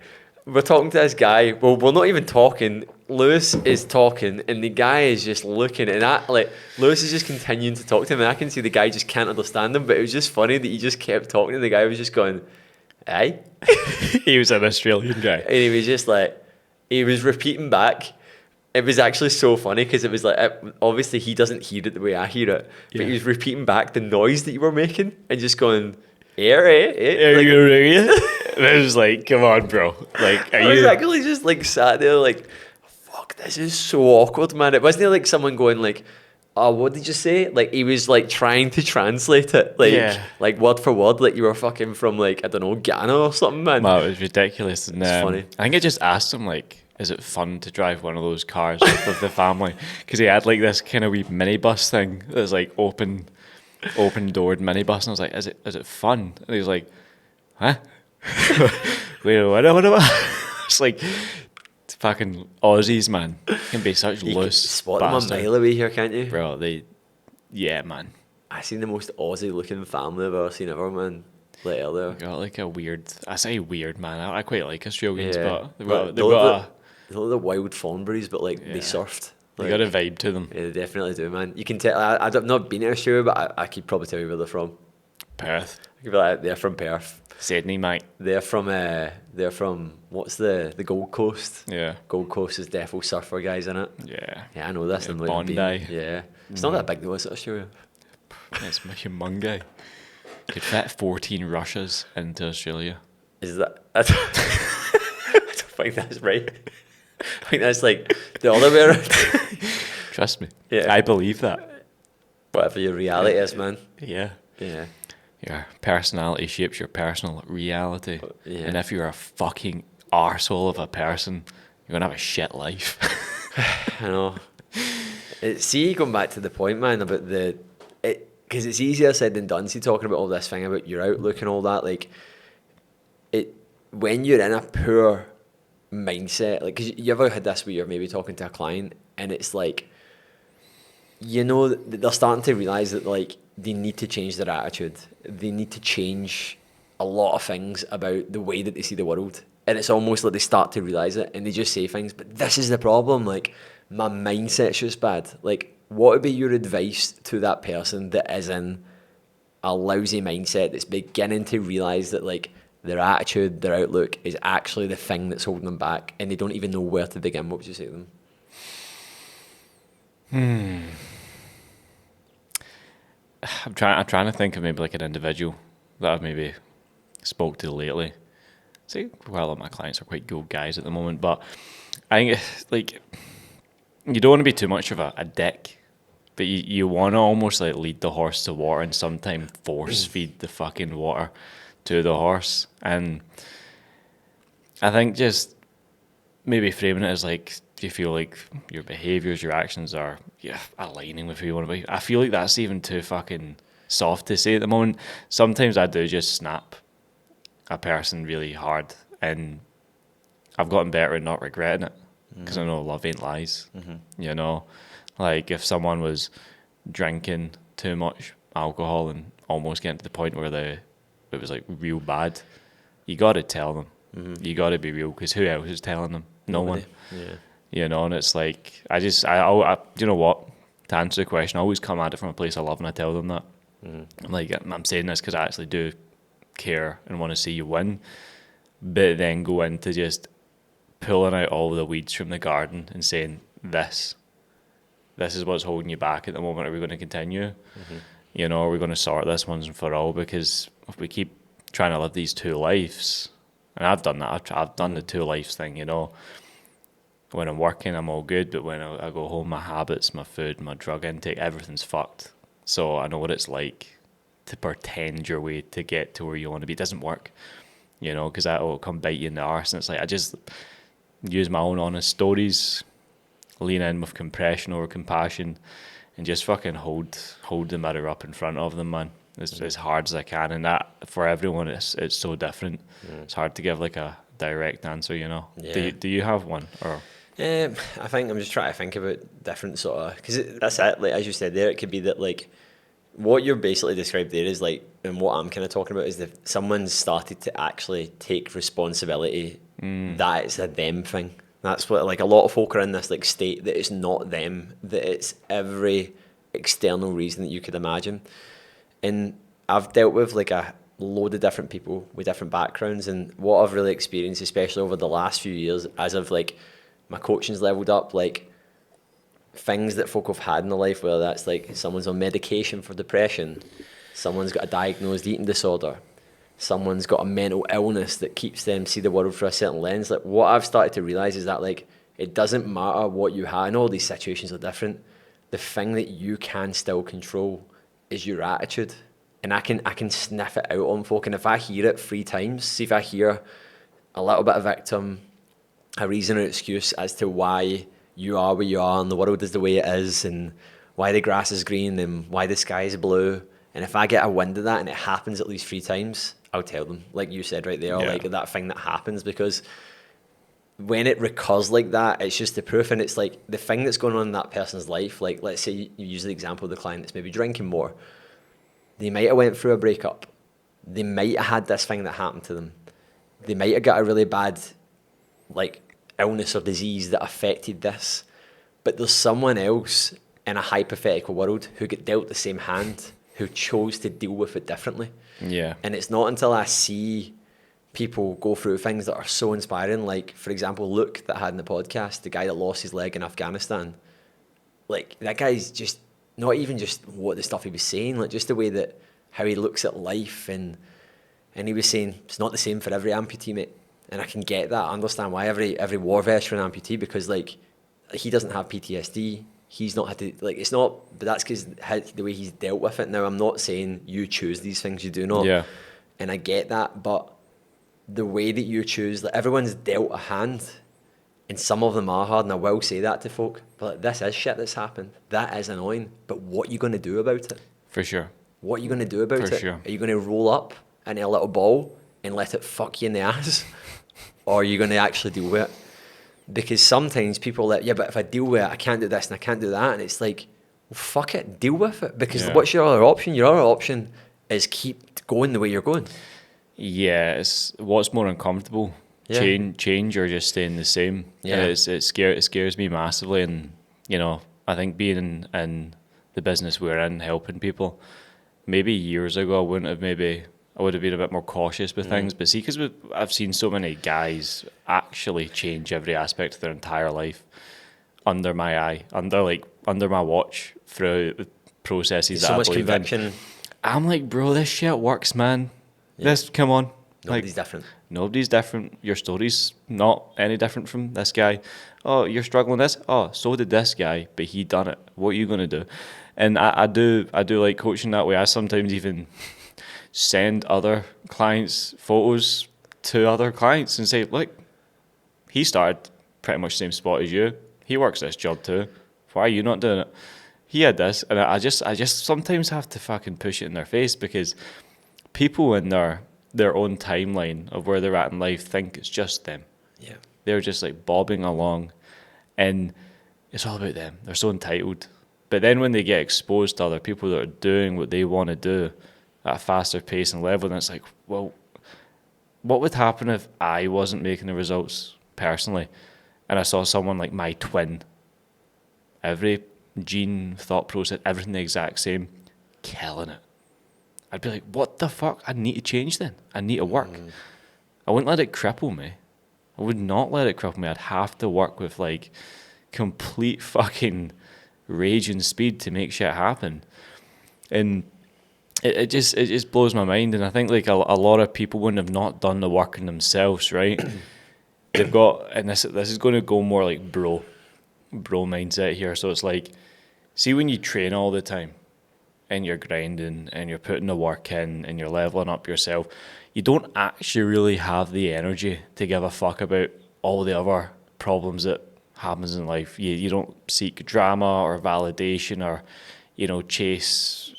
we're talking to this guy. Well, we're not even talking. Lewis is talking, and the guy is just looking, and Lewis is just continuing to talk to him, and I can see the guy just can't understand him. But it was just funny that he just kept talking, and the guy was just going, "Aye." He was an Australian guy. And he was just like, he was repeating back. It was actually so funny because it was like, obviously he doesn't hear it the way I hear it, but he was repeating back the noise that you were making and just going, And I was like, come on, bro. Like, I was actually just like sat there like, fuck, this is so awkward, man. It wasn't like someone going like, oh, what did you say? Like he was like trying to translate it, like word for word, like you were fucking from like, I don't know, Ghana or something, man. No, it was ridiculous. And, It's funny. I think I just asked him, like, is it fun to drive one of those cars with the family? Because he had like this kind of wee minibus thing that was like open doored minibus, and I was like, is it fun? And he was like, huh? Wait, what? It's like, it's fucking Aussies, man, can be such You loose can spot them a bastards. mile away here, can't you? Bro, yeah, man. I seen the most Aussie looking family I've ever seen ever, man. Like earlier. Got like a weird, I say weird, man. I quite like Australians, Yeah. but they've But got, they they've look got, They look like wild Thornberries, but like they Yeah. surfed. they Like, got a vibe to them. yeah, they definitely do, man. You can tell. I've not been to Australia, but I could probably tell you where they're from. Perth, I could be like, they're from Perth. Sydney, mate. They're from what's the Gold Coast? Yeah, Gold Coast is defo surfer guys in it. yeah. Yeah, I know this. Yeah, I'm like, Bondi. yeah, it's not that big though, is it, Australia? It's my humungai. Could fit 14 Russias into Australia. Is that? I don't think that's right. I think that's like the other way around. Trust me. Yeah. I believe that. Whatever your reality is, man. Yeah. Yeah. Your personality shapes your personal reality. Yeah. And if you're a fucking arsehole of a person, you're going to have a shit life. I know. See, going back to the point, man, about because it's easier said than done. See, talking about all this thing about your outlook and all that, like, when you're in a poor mindset, like, because you ever had this where you're maybe talking to a client and it's like, you know, they're starting to realize that, like, they need to change their attitude. They need to change a lot of things about the way that they see the world. And it's almost like they start to realize it and they just say things, but this is the problem. Like, my mindset's just bad. Like, what would be your advice to that person that is in a lousy mindset, that's beginning to realize that, like, their attitude, their outlook is actually the thing that's holding them back and they don't even know where to begin? What would you say to them? I'm trying to think of maybe like an individual that I've maybe spoke to lately. See, well, a lot of my clients are quite good guys at the moment, but I think like you don't want to be too much of a dick, but you want to almost like lead the horse to water and sometimes force feed the fucking water to the horse. And I think just maybe framing it as like, do you feel like your behaviours, your actions are aligning with who you want to be? I feel like that's even too fucking soft to say at the moment. Sometimes I do just snap a person really hard, and I've gotten better at not regretting it because I know love ain't lies. You know, like if someone was drinking too much alcohol and almost getting to the point where it was like real bad, you got to tell them. You got to be real, because who else is telling them? No one. Yeah. You know, and it's like, I you know what, to answer the question, I always come at it from a place of love, and I tell them that. Like, I'm saying this because I actually do care and want to see you win, but then go into just pulling out all the weeds from the garden and saying, this is what's holding you back at the moment. Are we going to continue? You know, are we going to sort this once and for all? Because if we keep trying to live these two lives, and I've done that, I've done the two lives thing, you know. When I'm working, I'm all good, but when I go home, my habits, my food, my drug intake, everything's fucked. So I know what it's like to pretend your way to get to where you want to be. It doesn't work, you know, because that will come bite you in the arse. And it's like, I just use my own honest stories, lean in with compression over compassion, and just fucking hold the mirror up in front of them, man. As hard as I can. And that, for everyone, it's so different. It's hard to give like a direct answer, you know. Yeah. Do you have one? Or I think I'm just trying to think about different sort of, because that's it. Like as you said there, it could be that like what you're basically described there is like, and what I'm kind of talking about is that someone's started to actually take responsibility. That it's a them thing. That's what, like, a lot of folk are in this like state that it's not them, that it's every external reason that you could imagine. And I've dealt with like a load of different people with different backgrounds, and what I've really experienced, especially over the last few years, as I've like my coaching's leveled up, like things that folk have had in their life, whether that's like someone's on medication for depression, someone's got a diagnosed eating disorder, someone's got a mental illness that keeps them see the world through a certain lens. Like what I've started to realize is that like it doesn't matter what you have, and all these situations are different. The thing that you can still control is your attitude. And I can sniff it out on folk, and if I hear it 3 times, see if I hear a little bit of victim, a reason or excuse as to why you are where you are and the world is the way it is, and why the grass is green and why the sky is blue, and if I get a wind of that and it happens at least 3 times, I'll tell them, like you said right there, like that thing that happens, because when it recurs like that, it's just the proof. And it's like the thing that's going on in that person's life, like let's say you use the example of the client that's maybe drinking more. They might have went through a breakup. They might have had this thing that happened to them. They might have got a really bad like illness or disease that affected this. But there's someone else in a hypothetical world who got dealt the same hand, who chose to deal with it differently. Yeah. And it's not until I see people go through things that are so inspiring, like for example Luke that I had in the podcast, the guy that lost his leg in Afghanistan. Like that guy's just not even just what the stuff he was saying, like just the way that how he looks at life, and he was saying it's not the same for every amputee, mate. And I can get that. I understand why every war veteran amputee, because like he doesn't have PTSD. He's not had to, like, it's not, but that's because the way he's dealt with it. Now I'm not saying you choose these things, you do not. Yeah. And I get that, but the way that you choose, like everyone's dealt a hand, and some of them are hard, and I will say that to folk, but like, this is shit that's happened. That is annoying, but what are you going to do about it? For sure. What are you going to do about For it? sure. Are you going to roll up in a little ball and let it fuck you in the ass? Or are you going to actually deal with it? Because sometimes people are like, yeah, but if I deal with it, I can't do this and I can't do that. And it's like, well, fuck it, deal with it. Because what's your other option? Your other option is keep going the way you're going. Yeah, it's what's more uncomfortable, change or just staying the same. Yeah, it scares me massively, and you know, I think being in the business we're in, helping people, maybe years ago I would have been a bit more cautious with things. But see, because I've seen so many guys actually change every aspect of their entire life under my eye, under my watch, through the processes. There's so much conviction. I'm like, bro, this shit works, man. Come on. Nobody's different. Nobody's different. Your story's not any different from this guy. Oh, you're struggling with this? Oh, so did this guy, but he done it. What are you going to do? And I do like coaching that way. I sometimes even send other clients photos to other clients and say, look, he started pretty much the same spot as you. He works this job too. Why are you not doing it? He had this. And I just sometimes have to fucking push it in their face, because people in their own timeline of where they're at in life think it's just them. Yeah. They're just like bobbing along, and it's all about them. They're so entitled. But then when they get exposed to other people that are doing what they want to do at a faster pace and level, then it's like, well, what would happen if I wasn't making the results personally, and I saw someone like my twin, every gene, thought process, everything the exact same, killing it? I'd be like, what the fuck? I need to change then. I need to work. I wouldn't let it cripple me. I would not let it cripple me. I'd have to work with like complete fucking rage and speed to make shit happen. And it just blows my mind. And I think like a lot of people wouldn't have not done the work in themselves, right? They've got, and this is going to go more like bro mindset here. So it's like, see when you train all the time, and you're grinding and you're putting the work in and you're leveling up yourself, you don't actually really have the energy to give a fuck about all the other problems that happens in life. You don't seek drama or validation or, chase,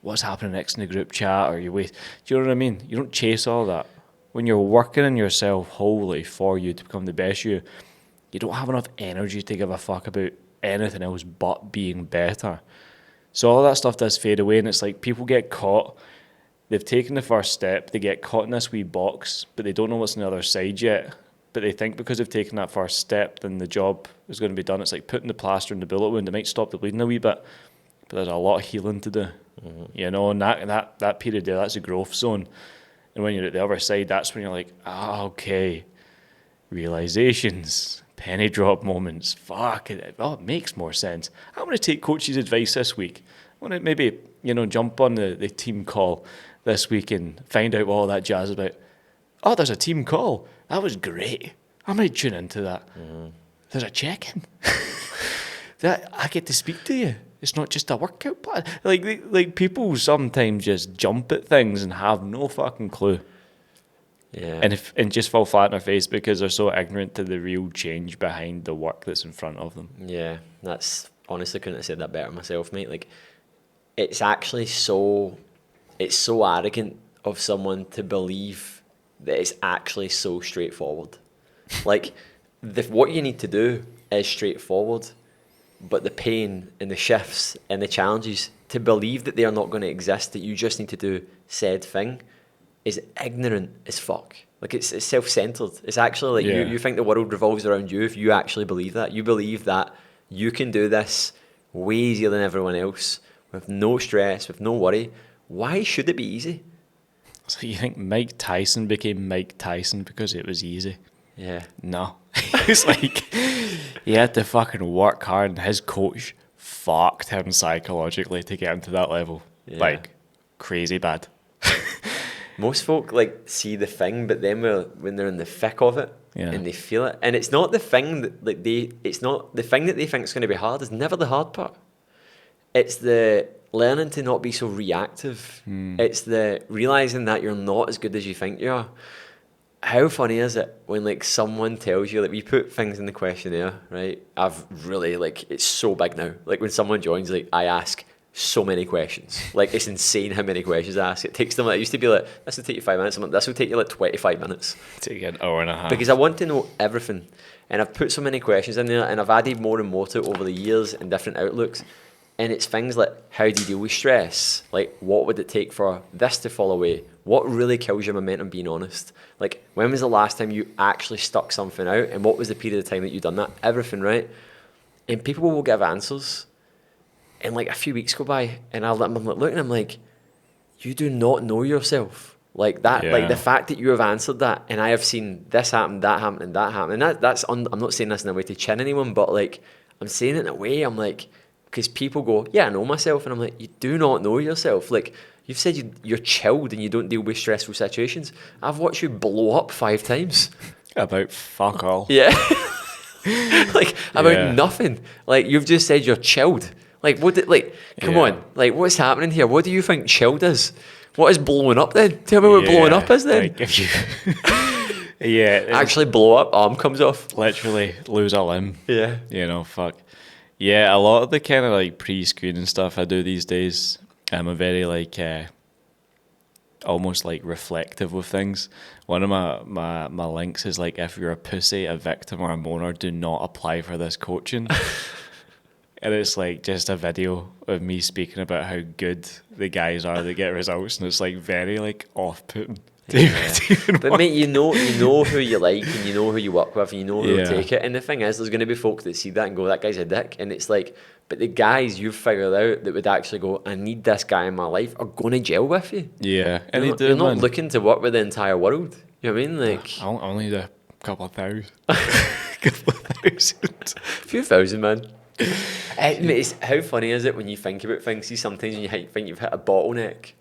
what's happening next in the group chat, or you wait. Do you know what I mean? You don't chase all that. When you're working on yourself wholly for you to become the best you don't have enough energy to give a fuck about anything else but being better. So all that stuff does fade away, and it's like people get caught. They've taken the first step, they get caught in this wee box, but they don't know what's on the other side yet. But they think because they've taken that first step, then the job is going to be done. It's like putting the plaster in the bullet wound. It might stop the bleeding a wee bit, but there's a lot of healing to do. And that period there, that's a growth zone. And when you're at the other side, that's when you're like, okay, realizations, penny drop moments, it makes more sense. I'm going to take coach's advice this week. I want to maybe, jump on the team call this week and find out what all that jazz is about. Oh, there's a team call. That was great. I might tune into that. There's a check-in. That I get to speak to you. It's not just a workout plan. Like people sometimes just jump at things and have no fucking clue. Yeah. And just fall flat on their face because they're so ignorant to the real change behind the work that's in front of them. Yeah, that's honestly couldn't have said that better myself, mate. Like, it's actually so arrogant of someone to believe that it's actually so straightforward. Like, what you need to do is straightforward, but the pain and the shifts and the challenges, to believe that they are not going to exist, that you just need to do said thing, is ignorant as fuck. Like, it's self-centered. It's actually like you think the world revolves around you if you actually believe that. You believe that you can do this way easier than everyone else, with no stress, with no worry. Why should it be easy? So you think Mike Tyson became Mike Tyson because it was easy? Yeah. No. It's like he had to fucking work hard, and his coach fucked him psychologically to get him to that level. Yeah. Like, crazy bad. Most folk see the thing, but then when they're in the thick of it and they feel it, and it's not the thing that it's not the thing that they think is going to be hard. Is never the hard part. It's the learning to not be so reactive. It's the realizing that you're not as good as you think you are. How funny is it when someone tells you, we put things in the questionnaire, right? I've really it's so big now. Like when someone joins, I ask so many questions. It's insane how many questions I ask. It takes them, it used to be this will take you 5 minutes. I'm like, this will take you 25 minutes. Take an hour and a half. Because I want to know everything. And I've put so many questions in there, and I've added more and more to it over the years and different outlooks. And it's things like, how do you deal with stress? What would it take for this to fall away? What really kills your momentum, being honest? When was the last time you actually stuck something out? And what was the period of time that you done that? Everything, right? And people will give answers. And a few weeks go by, and I'm looking, I'm like, you do not know yourself. The fact that you have answered that, and I have seen this happen, that happen, and that happen. And I'm not saying this in a way to chin anyone, but I'm saying it in a way, I'm because people go, yeah, I know myself. And I'm like, you do not know yourself. You've said you're chilled and you don't deal with stressful situations. I've watched you blow up 5 times. About fuck all. Yeah. About nothing. You've just said you're chilled. Come on. What's happening here? What do you think chilled is? What is blowing up then? Tell me what blowing up is then. If you actually blow up, arm comes off. Literally lose a limb. Yeah. Fuck. Yeah, a lot of the kind of pre-screening stuff I do these days, I'm a very almost reflective with things. One of my links is if you're a pussy, a victim, or a moaner, do not apply for this coaching. And it's just a video of me speaking about how good the guys are that get results, and it's very off-putting. Yeah. But mate, you know who you like, and you know who you work with, and you know who will take it. And the thing is, there's going to be folk that see that and go, that guy's a dick. And it's but the guys you've figured out that would actually go, I need this guy in my life, are going to gel with you. Yeah. You're not looking to work with the entire world. You know what I mean? I'll need a couple of thousand. Couple of thousand. A few thousand, man. Mate, how funny is it when you think about things? See, sometimes you think you've hit a bottleneck,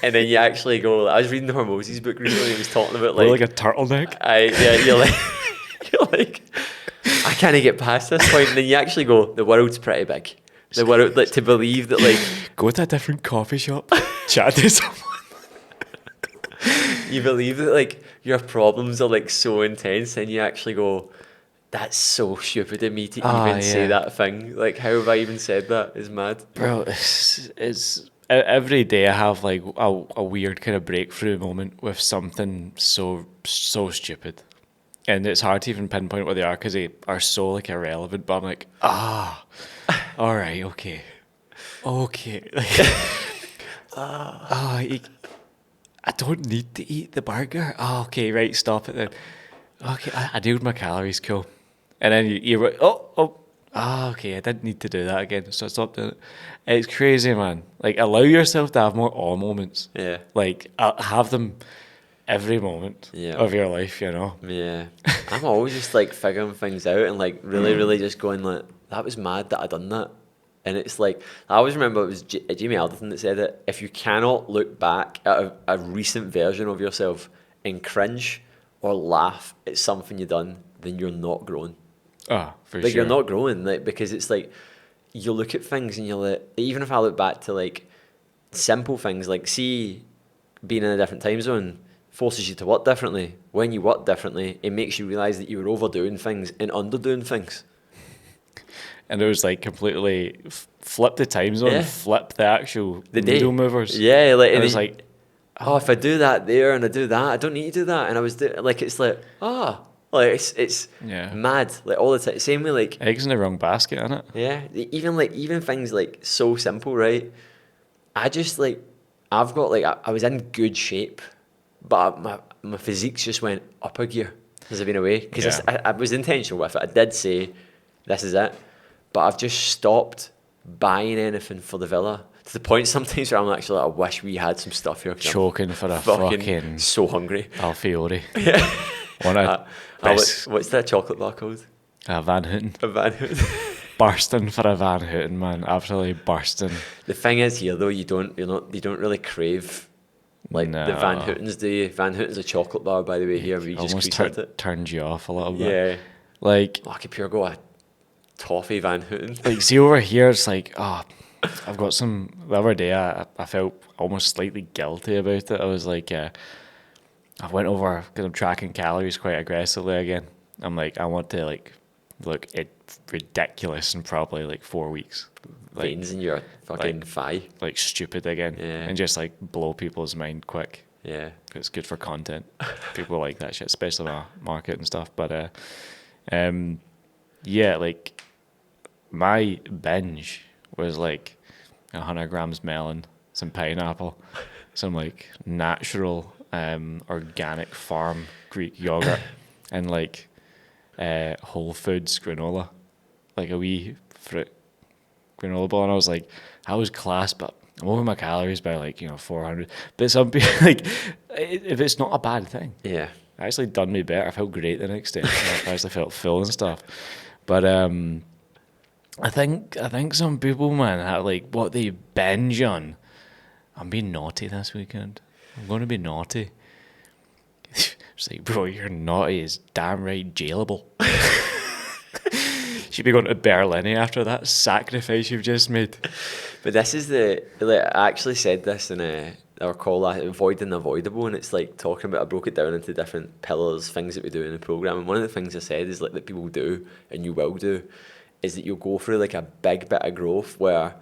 and then you actually go. I was reading the Hormozes book recently. He was talking about like a turtleneck. You're like, I can't get past this point. And then you actually go, the world's pretty big. The world, to believe that Go to a different coffee shop, chat to someone. You believe that like your problems are like so intense, and you actually go, "That's so stupid of me to even say yeah. that thing. Like, how have I even said that? Is mad." Bro, it's every day I have like a weird kind of breakthrough moment with something so stupid, and it's hard to even pinpoint what they are because they are so like irrelevant. But I'm like, all right, okay, like, I don't need to eat the burger. Oh, okay, right, stop it then. Okay, I nailed my calories, cool. And then you're like, okay, I didn't need to do that again, so I stopped doing it. It's crazy, man. Like, allow yourself to have more awe moments. Yeah. Like, have them every moment Yeah. of your life, you know? Yeah. I'm always just like figuring things out and like really just going like, that was mad that I done that. And it's like, I always remember it was Jamie Alderton that said it. If you cannot look back at a recent version of yourself and cringe or laugh at something you've done, then you're not growing. For Like sure. you're not growing, like, because it's like you look at things and you're like, even if I look back to like simple things, like see being in a different time zone forces you to work differently. When you work differently, it makes you realise that you were overdoing things and underdoing things. And it was like completely flip the time zone, Yeah. flip the actual The needle day. movers. Yeah, like And and it's it- like, oh, if I do that there and I do that, I don't need to do that. And I was like, it's like, like it's Yeah. mad, like all the time. Same with like, eggs in the wrong basket, innit? yeah, even things like so simple, right? I just like, I've got like, I was in good shape, but my physique just went up a gear as I've been away. Because Yeah. I was intentional with it. I did say, this is it. But I've just stopped buying anything for the villa. To the point sometimes where I'm actually like, I wish we had some stuff here. 'Cause I'm Choking for a fucking so hungry. Alfieri. Yeah. One of What's that chocolate bar called? Van Houten. A Van Houten. Bursting for a Van Houten, man. Absolutely bursting. The thing is here though, you don't really crave like the Van No. Houtens, do you? Van Houten's a chocolate bar, by the way, here. We just Almost researched it. turns you off a little bit. Yeah. Like, Oh, I could pure go a toffee Van Houten. like, see over here, it's like, I've got some. The other day, I felt almost slightly guilty about it. I was like, I went over because I'm tracking calories quite aggressively again. I'm like, I want to like look ridiculous in probably like 4 weeks. Like, Veins in your fucking thigh. like stupid again, Yeah. and just like blow people's mind quick. Yeah. It's good for content. People like that shit, especially my market and stuff. But yeah, like my binge was like 100 grams melon, some pineapple, some like natural organic farm Greek yogurt, and like Whole Foods granola, like a wee fruit granola bar. And I was like, I was class, but I'm over my calories by like 400. But some people like, if it's not a bad thing, Yeah. it actually done me better. I felt great the next day. I actually felt full and stuff. But I think some people, man, have like what they binge on. I'm being naughty this weekend. I'm going to be naughty. It's like, bro, you're naughty is damn right jailable. Should be going to Berlin after that sacrifice you've just made. But this is I actually said this in our call, Avoiding the Avoidable, and it's like talking about, I broke it down into different pillars, things that we do in the programme, and one of the things I said is like that people do, and you will do, is that you'll go through like a big bit of growth where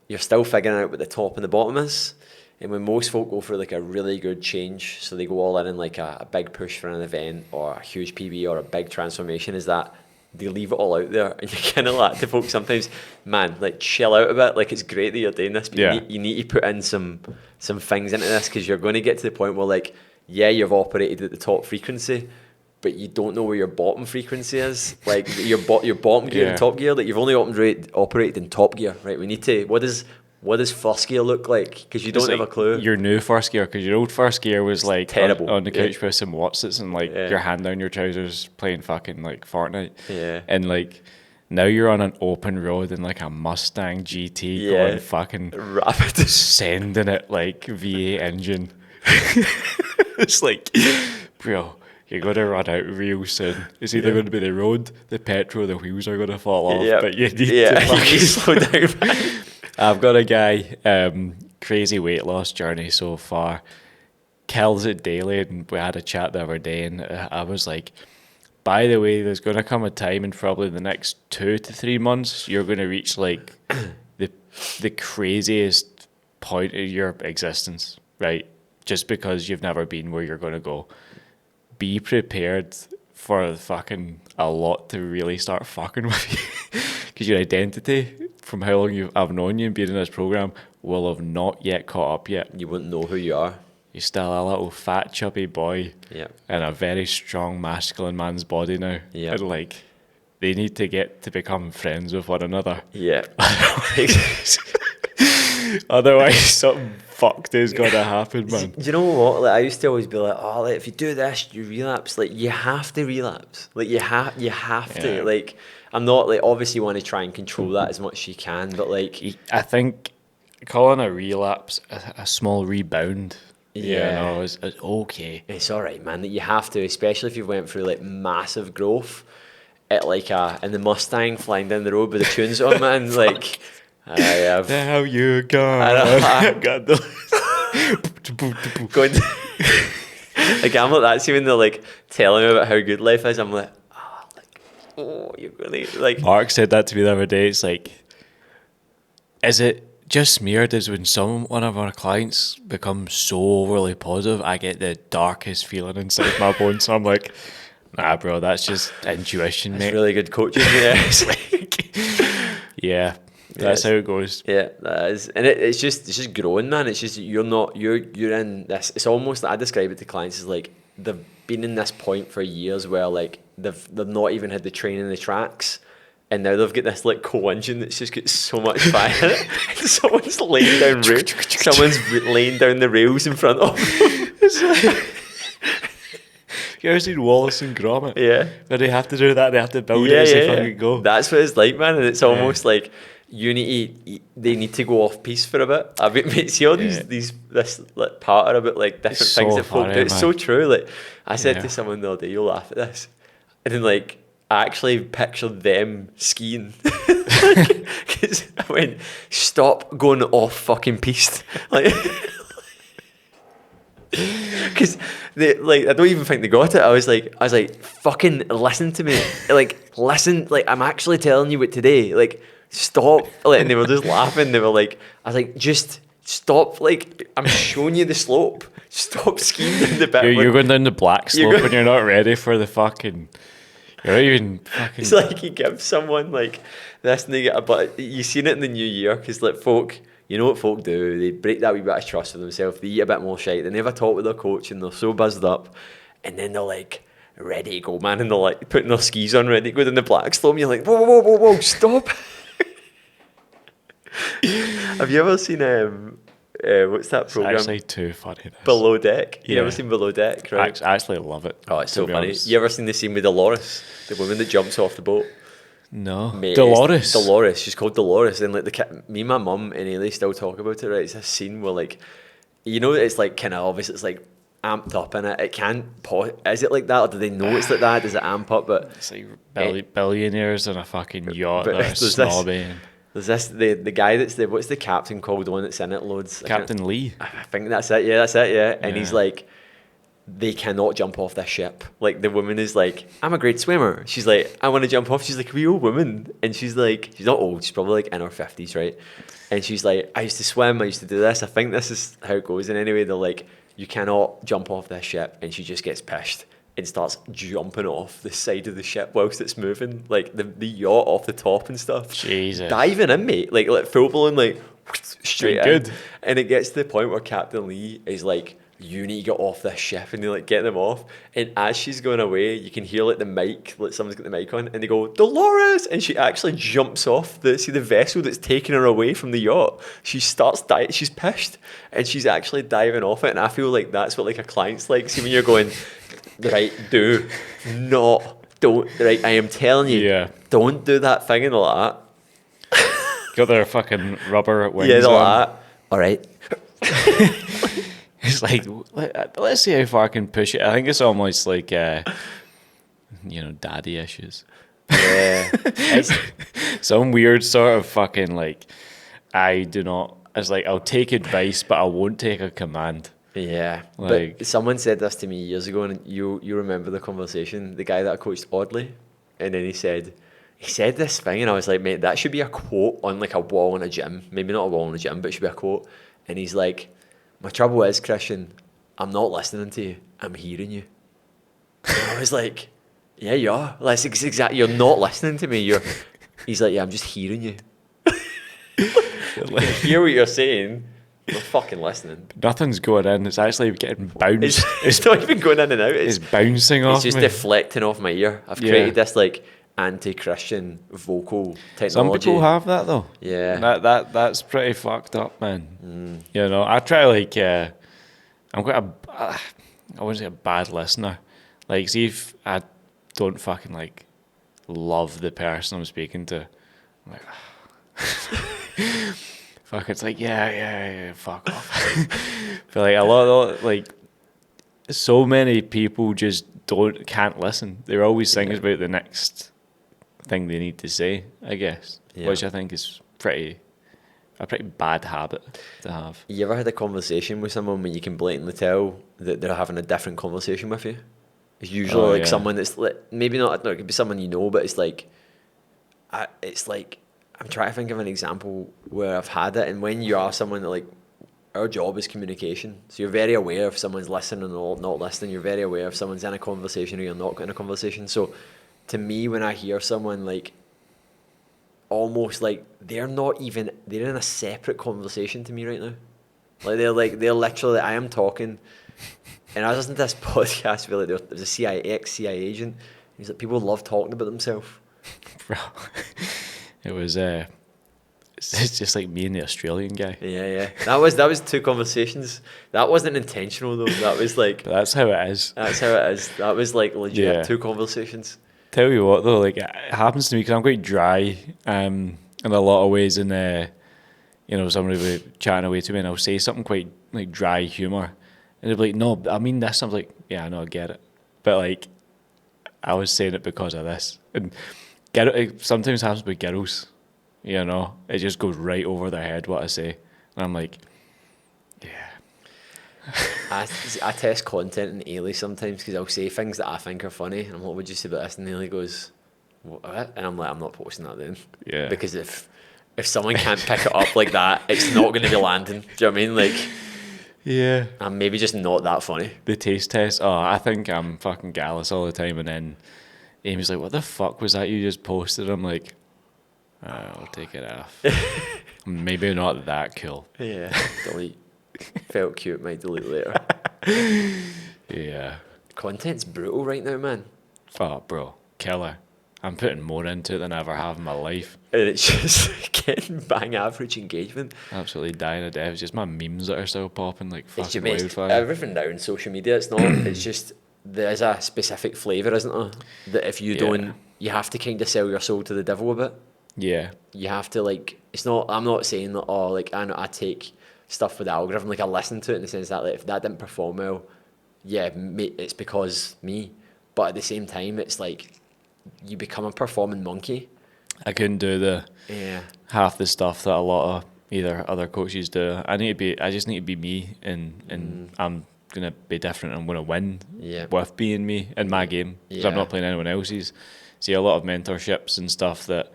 you're still figuring out what the top and the bottom is. And when most folk go through like a really good change, so they go all in like a big push for an event or a huge PB or a big transformation, is that they leave it all out there, and you kind of like to folks sometimes, man, like chill out a bit. Like it's great that you're doing this, but Yeah. you need to put in some things into this, because you're going to get to the point where like, yeah, you've operated at the top frequency, but you don't know where your bottom frequency is. Like your bottom gear Yeah. and top gear. Like you've only operated in top gear, right? We need to. What does first gear look like? Because you don't have a clue. Your new first gear, because your old first gear was like terrible. on the couch Yeah. with some Watsits and like Yeah. your hand down your trousers playing fucking like Fortnite. Yeah. And like now you're on an open road in like a Mustang GT Yeah. going fucking Rapid. sending it like V8 engine. It's like, bro, you're going to run out real soon. It's either going to be the road, the petrol, the wheels are going to fall off, Yeah. but you need Yeah. to You fucking need to slow down. I've got a guy, crazy weight loss journey so far, kills it daily, and we had a chat the other day, and I was like, by the way, there's going to come a time in probably the next 2 to 3 months, you're going to reach like the craziest point of your existence, right? Just because you've never been where you're going to go. Be prepared for fucking a lot to really start fucking with you. Because your identity, from how long I've known you and been in this program, will have not yet caught up yet. You wouldn't know who you are. You're still a little fat, chubby boy Yeah. in a very strong, masculine man's body now. Yeah. And like, they need to get to become friends with one another. Yeah. Otherwise, something fucked is going to happen, man. Do you know what? Like, I used to always be like, oh, like, if you do this, you relapse. Like, you have to relapse. Like, you have to. Yeah. Like, I'm not, like, obviously you want to try and control that as much as you can, but, like... I think calling a relapse a small rebound, Yeah. is okay. It's all right, man. That you have to, especially if you went through, like, massive growth. At, like, in the Mustang flying down the road with the tunes on, man. Like... I have... Now you gone. I got those. Going like, I'm like that. See, when they're, like, telling me about how good life is, I'm like, oh, you're really, like... Mark said that to me the other day. It's like, is it just me, or does when one of our clients becomes so overly positive, I get the darkest feeling inside my bones? So I'm like, nah, bro, that's just intuition, It's mate. really good coaching there. It's like, yeah, that's how it goes. Yeah, that is, and it's just growing, man. It's just you're in this. It's almost like I describe it to clients as like they've been in this point for years where like they've not even had the training in the tracks, and now they've got this like co-engine that's just got so much fire in it. Someone's laying down laying down the rails in front of them. You ever seen Wallace and Gromit? Yeah. Where they have to do that, they have to build it as they fucking go. That's what it's like, man. And it's almost like they need to go off piece for a bit. I mean, see all this like patter about like different It's things so that folk do. funny, It's man. so true. Like I said Yeah. to someone the other day, you'll laugh at this, and then like I actually pictured them skiing. Because I went, stop going off fucking piste, like. Because I don't even think they got it. I was like, fucking listen to me, like listen, like I'm actually telling you what today, like stop, like, and they were just laughing. They were like, I was like, just stop, like I'm showing you the slope. Stop skiing in the bit. You're going down the black slope and you're not ready for the fucking. You're not even fucking. It's like you give someone like this and they get a but you seen it in the new year because like folk. You know what folk do? They break that wee bit of trust with themselves. They eat a bit more shite. They never talk with their coach and they're so buzzed up. And then they're like, ready to go, man. And they're like putting their skis on, ready to go down the black slope. And you're like, whoa, stop. Have you ever seen, what's that program? It's actually too funny. This. Below Deck? You Yeah. ever seen Below Deck? Right? I actually love it. Oh, it's so to be funny. honest. You ever seen the scene with Dolores? The woman that jumps off the boat? No. Mate, Dolores. Dolores. She's called Dolores. And like me, my mum, and Ailey still talk about it. Right? It's a scene where like, you know, it's like kind of obvious. It's like amped up in it. It can't. Is it like that, or do they know it's like that? Does it amp up? But It's like billionaires on a fucking yacht but that are there's this- snobbing. there's this the guy that's the what's the captain called, the one that's in it loads. Captain Lee. I think that's it. Yeah, that's it. Yeah, and he's Yeah. like, they cannot jump off this ship. Like the woman is like, I'm a great swimmer. She's like, I want to jump off. She's like, we old woman, and she's like, she's not old. She's probably like in her 50s, right? And she's like, I used to swim. I used to do this. I think this is how it goes. And anyway, they're like, you cannot jump off this ship, and she just gets pissed and starts jumping off the side of the ship whilst it's moving, like the yacht off the top and stuff. Jesus. Diving in, mate, like full blown, like straight in. Good. And it gets to the point where Captain Lee is like, you need to get off this ship, and they like get them off, and as she's going away you can hear like the mic, like someone's got the mic on, and they go, Dolores, and she actually jumps off the vessel that's taking her away from the yacht. She starts she's pissed and she's actually diving off it, and I feel like that's what like a client's like. See, when you're going, right, don't, right, I am telling you, Yeah. don't do that thing and all that. Got their fucking rubber wings Yeah, they're on. like that. All right. It's like, let's see how far I can push it. I think it's almost like, daddy issues. Yeah. Some weird sort of fucking like, I do not. It's like I'll take advice, but I won't take a command. Yeah, Like- but someone said this to me years ago, and you remember the conversation. The guy that I coached Audley, and then he said this thing, and I was like, mate, that should be a quote on like a wall in a gym. Maybe not a wall in a gym, but it should be a quote. And he's like, my trouble is, Christian, I'm not listening to you. I'm hearing you. And I was like, yeah, you are. Like, it's exactly. You're not listening to me. He's like, yeah, I'm just hearing you. I hear what you're saying. I'm not fucking listening. Nothing's going in. It's actually getting bounced. It's not even going in and out. It's bouncing off It's just me. deflecting off my ear. I've created this like anti-Christian vocal technology. Some people have that though. Yeah. That's pretty fucked up, man. You know, I try like I'm quite I wouldn't say a bad listener. Like, see if I don't fucking like love the person I'm speaking to, I'm like, fuck, it's like yeah, fuck off. But like a lot, like so many people just can't listen. They're always thinking about the next thing they need to say, I guess, which I think is a pretty bad habit to have. You ever had a conversation with someone where you can blatantly tell that they're having a different conversation with you? It's usually someone that's like, maybe not, it could be someone you know, but it's like I'm trying to think of an example where I've had it, and when you are someone that like, our job is communication, so you're very aware if someone's listening or not listening. You're very aware if someone's in a conversation or you're not in a conversation. So to me, when I hear someone like almost like they're in a separate conversation to me right now, like they're literally, I am talking, and I was listening to this podcast where like there's a ex-CIA agent. He's like, people love talking about themselves. Bro, it was it's just like me and the Australian guy. Yeah. That was two conversations. That wasn't intentional though. That was like. But that's how it is. That's how it is. That was like legit Yeah. two conversations. Tell you what though, like it happens to me because I'm quite dry in a lot of ways, and you know, somebody will be chatting away to me and I'll say something quite like dry humour, and they'll be like, no, I mean this. I'm like, yeah, I know, I get it, but like I was saying it because of this. And it sometimes happens with girls, you know, it just goes right over their head what I say, and I'm like, yeah. I test content in Ailey sometimes because I'll say things that I think are funny, and I'm like, what would you say about this? And Ailey goes, what? And I'm like, I'm not posting that then. Yeah. Because if someone can't pick it up like that, it's not going to be landing. Do you know what I mean? Like, Yeah. I'm maybe just not that funny. The taste test. Oh, I think I'm fucking gallus all the time, and then Amy's like, what the fuck was that you just posted? I'm like, I'll take it off. Maybe not that cool. Yeah. Delete. Felt cute, might delete later. Yeah. Content's brutal right now, man. Oh, bro. Killer. I'm putting more into it than I ever have in my life. And it's just getting bang average engagement. Absolutely dying a death. It's just my memes that are still popping like It's fucking just wildfire. everything now on social media. It's not. It's just there is a specific flavour, isn't there? That if you don't, you have to kind of sell your soul to the devil a bit. Yeah. You have to like. It's not. I'm not saying that. Oh, like I know I take stuff with the algorithm. Like I listen to it in the sense that like, if that didn't perform well, yeah, it's because me. But at the same time, it's like you become a performing monkey. I couldn't do the half the stuff that a lot of either other coaches do. I just need to be me, and I'm gonna be different. I'm gonna win with being me in my game because I'm not playing anyone else's. See a lot of mentorships and stuff that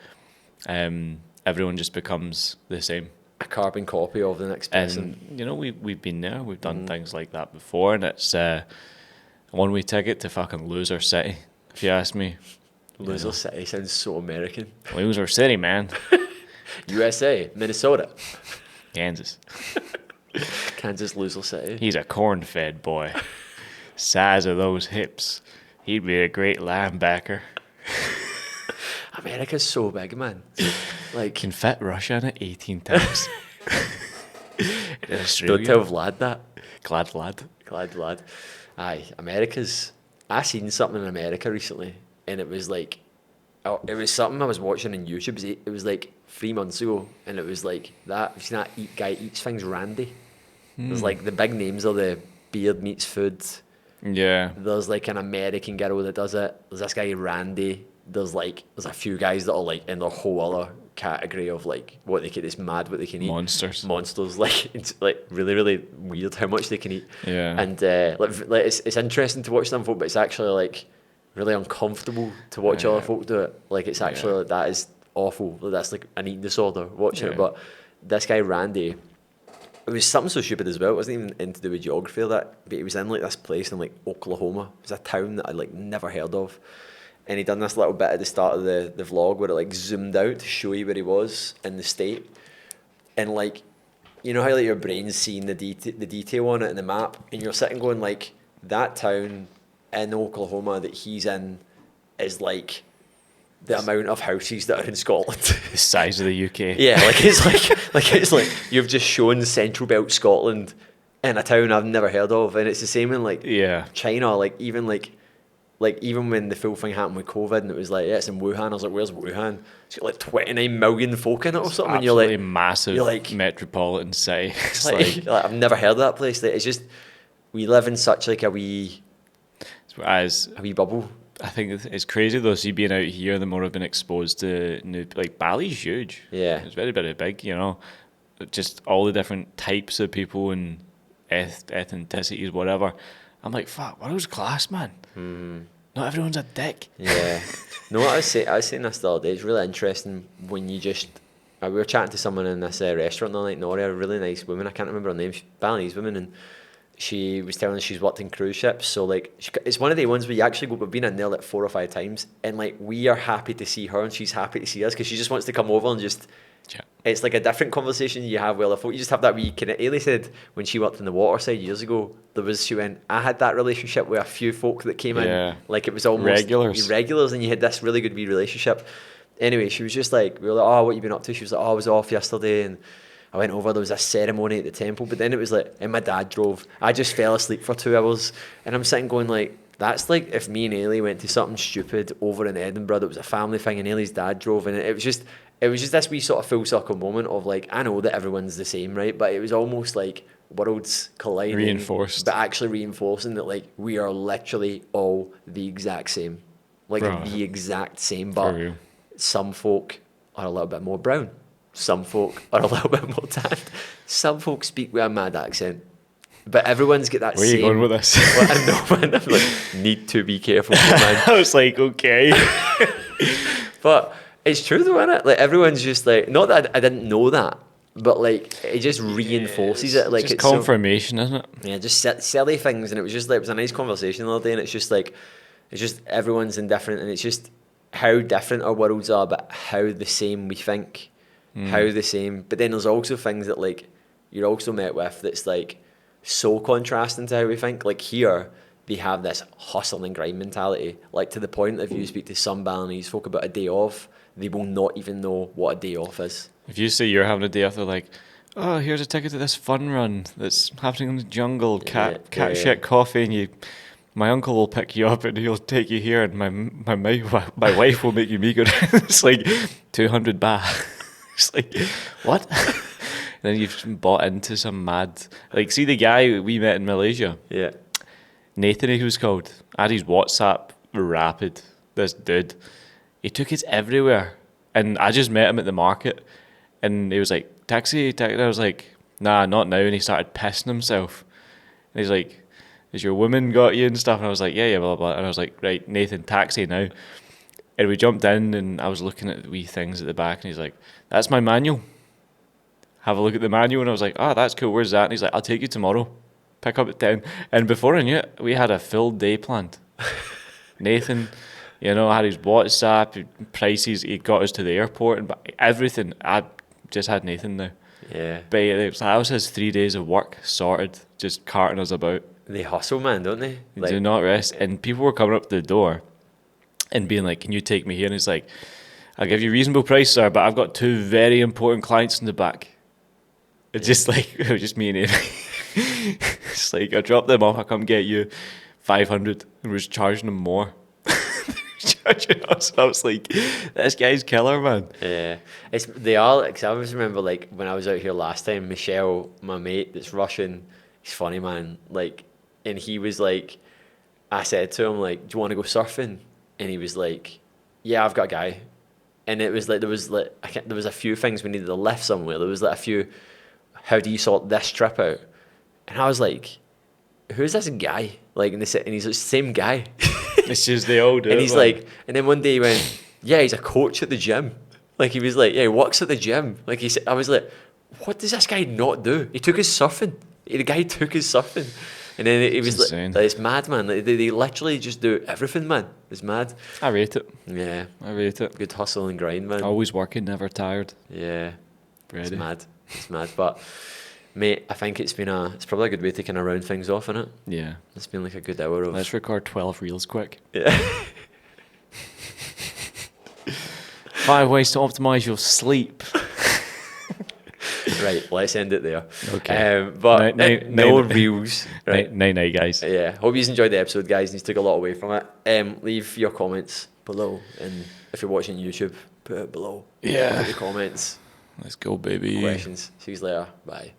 everyone just becomes the same, a carbon copy of the next person. and you know we've been there. We've done things like that before, and it's a one-way ticket to fucking loser city, if you ask me. Loser City sounds so American. Loser city, man. USA, Minnesota, Kansas. Kansas, Loser City. He's a corn-fed boy. Size of those hips. He'd be a great linebacker. America's so big, man. Like, Can fit Russia in it 18 times. In Australia. don't tell Vlad that. Glad lad. Glad lad. Aye, America's. I seen something in America recently, and it was like, it was something I was watching on YouTube. It was like 3 months ago, and it was like that. You've seen that guy eats things Randy. There's like the big names are the beard meets food. Yeah. There's like an American girl that does it. There's this guy Randy. There's a few guys that are like in their whole other category of like what they can. It's mad what they can eat. Monsters. Like it's like really really weird how much they can eat. Yeah. And like it's interesting to watch them folk, but it's actually like really uncomfortable to watch other folk do it. Like it's actually like, that is awful. Like, that's like an eating disorder watching it. But this guy Randy, it was something so stupid as well. It wasn't even in to do with geography or that, but he was in like this place in like Oklahoma. It was a town that I'd like never heard of. And he done this little bit at the start of the vlog where it like zoomed out to show you where he was in the state. And like, you know how like your brain's seeing the detail on it in the map, and you're sitting going like, that town in Oklahoma that he's in is like the amount of houses that are in Scotland. The size of the UK. Yeah, like it's like you've just shown Central Belt Scotland in a town I've never heard of, and it's the same in like China. Like even when the full thing happened with COVID and it was like, yeah, it's in Wuhan. I was like, where's Wuhan? It's got like 29 million folk in it or something. And you're like, massive, you're like, metropolitan city. It's like I've never heard of that place. Like, it's just, we live in such like a wee bubble. I think it's crazy though. See, being out here, the more I've been exposed to new, like Bali's huge. Yeah, it's very, very big. You know, just all the different types of people and ethnicities, whatever. I'm like, fuck, world's class, man. Not everyone's a dick. Yeah. No, I was saying this the other day. It's really interesting when you just. We were chatting to someone in this restaurant the other night, Nori, a really nice woman. I can't remember her name. She's a Balinese woman, and she was telling us she's worked in cruise ships. So like, it's one of the ones where you actually go. We've been in there like 4 or 5 times, and like we are happy to see her, and she's happy to see us because she just wants to come over and just. Yeah. It's like a different conversation you have with other folk. You just have that wee connect. Ailey said when she worked in the water side years ago, she went, I had that relationship with a few folk that came in, like it was almost regulars, and you had this really good wee relationship. Anyway, she was just like, we were like, oh, what you been up to? She was like, oh, I was off yesterday, and I went over, there was a ceremony at the temple, but then it was like, and my dad drove. I just fell asleep for 2 hours, and I'm sitting going like, that's like if me and Ailey went to something stupid over in Edinburgh that was a family thing, and Ailey's dad drove, and it was just this wee sort of full circle moment of like, I know that everyone's the same, right? But it was almost like worlds colliding. Reinforced. But actually reinforcing that like we are literally all the exact same. Like the exact same. But some folk are a little bit more brown. Some folk are a little bit more tanned. Some folk speak with a mad accent. But everyone's got that Where same... are you going with this? Well, I know, man. I'm like, need to be careful, man. I was like, okay. But... it's true though, isn't it? Like everyone's just like, not that I didn't know that, but like it just reinforces it. Like it's confirmation, isn't it? Yeah, just silly things, and it was just like it was a nice conversation the other day, and it's just everyone's indifferent, and it's just how different our worlds are, but how the same we think, how the same. But then there's also things that like you're also met with that's like so contrasting to how we think. Like here, they have this hustle and grind mentality, like to the point that if you speak to some Balinese folk about a day off, they will not even know what a day off is. If you say you're having a day off, they're like, oh, here's a ticket to this fun run that's happening in the jungle, cat shit coffee, and my uncle will pick you up and he'll take you here, and my wife will make you me go down. It's like 200 baht. It's like, what? And then you've bought into some mad, like, see the guy we met in Malaysia? Yeah. Nathan, he was called. I had his WhatsApp rapid. This dude, he took us everywhere, and I just met him at the market, and he was like, taxi. And I was like, nah, not now. And he started pissing himself, and he's like, has your woman got you and stuff? And I was like, yeah, blah, blah. And I was like, right, Nathan, taxi now. And we jumped in, and I was looking at the wee things at the back, and he's like, that's my manual. Have a look at the manual. And I was like, oh, that's cool, where's that? And he's like, I'll take you tomorrow. Pick up at 10. And before I knew it, we had a full day planned. Nathan, you know, had his WhatsApp, prices, he got us to the airport, and everything. I just had Nathan now. Yeah. But that was his 3 days of work sorted, just carting us about. They hustle, man, don't they? They do not rest. And people were coming up to the door and being like, can you take me here? And he's like, I'll give you a reasonable price, sir, but I've got 2 very important clients in the back. It's just like, it was just me and him. It's like, I dropped them off, I come get you 500, and was charging them more. Charging us. I was like, this guy's killer, man. Yeah. They are, because I always remember, like, when I was out here last time, Michelle, my mate that's Russian, he's funny, man. Like, and he was like, I said to him, like, do you want to go surfing? And he was like, yeah, I've got a guy. and it was like there was a few things we needed to lift somewhere. There was like a few. How do you sort this trip out? And I was like, who's this guy? Like, and he's the same guy. It's just the old. And he's like, and then one day he went, yeah, he's a coach at the gym. Like, he was like, yeah, he works at the gym. Like, he said, I was like, what does this guy not do? He took his surfing. The guy took his surfing. And then he was like, it's mad, man. Like, they literally just do everything, man. It's mad. I rate it. Yeah. I rate it. Good hustle and grind, man. Always working, never tired. Yeah. Ready. It's mad. It's mad. But, mate, I think it's probably a good way to kind of round things off, innit? Yeah. It's been like a good hour of... Let's record 12 reels quick. Yeah. 5 ways to optimise your sleep. Right, let's end it there. Okay. But no reels. Right. Night, guys. Yeah. Hope you enjoyed the episode, guys, and you took a lot away from it. Leave your comments below, and if you're watching YouTube, put it below. Yeah. Put your comments. Let's go, baby. Questions. See you later. Bye.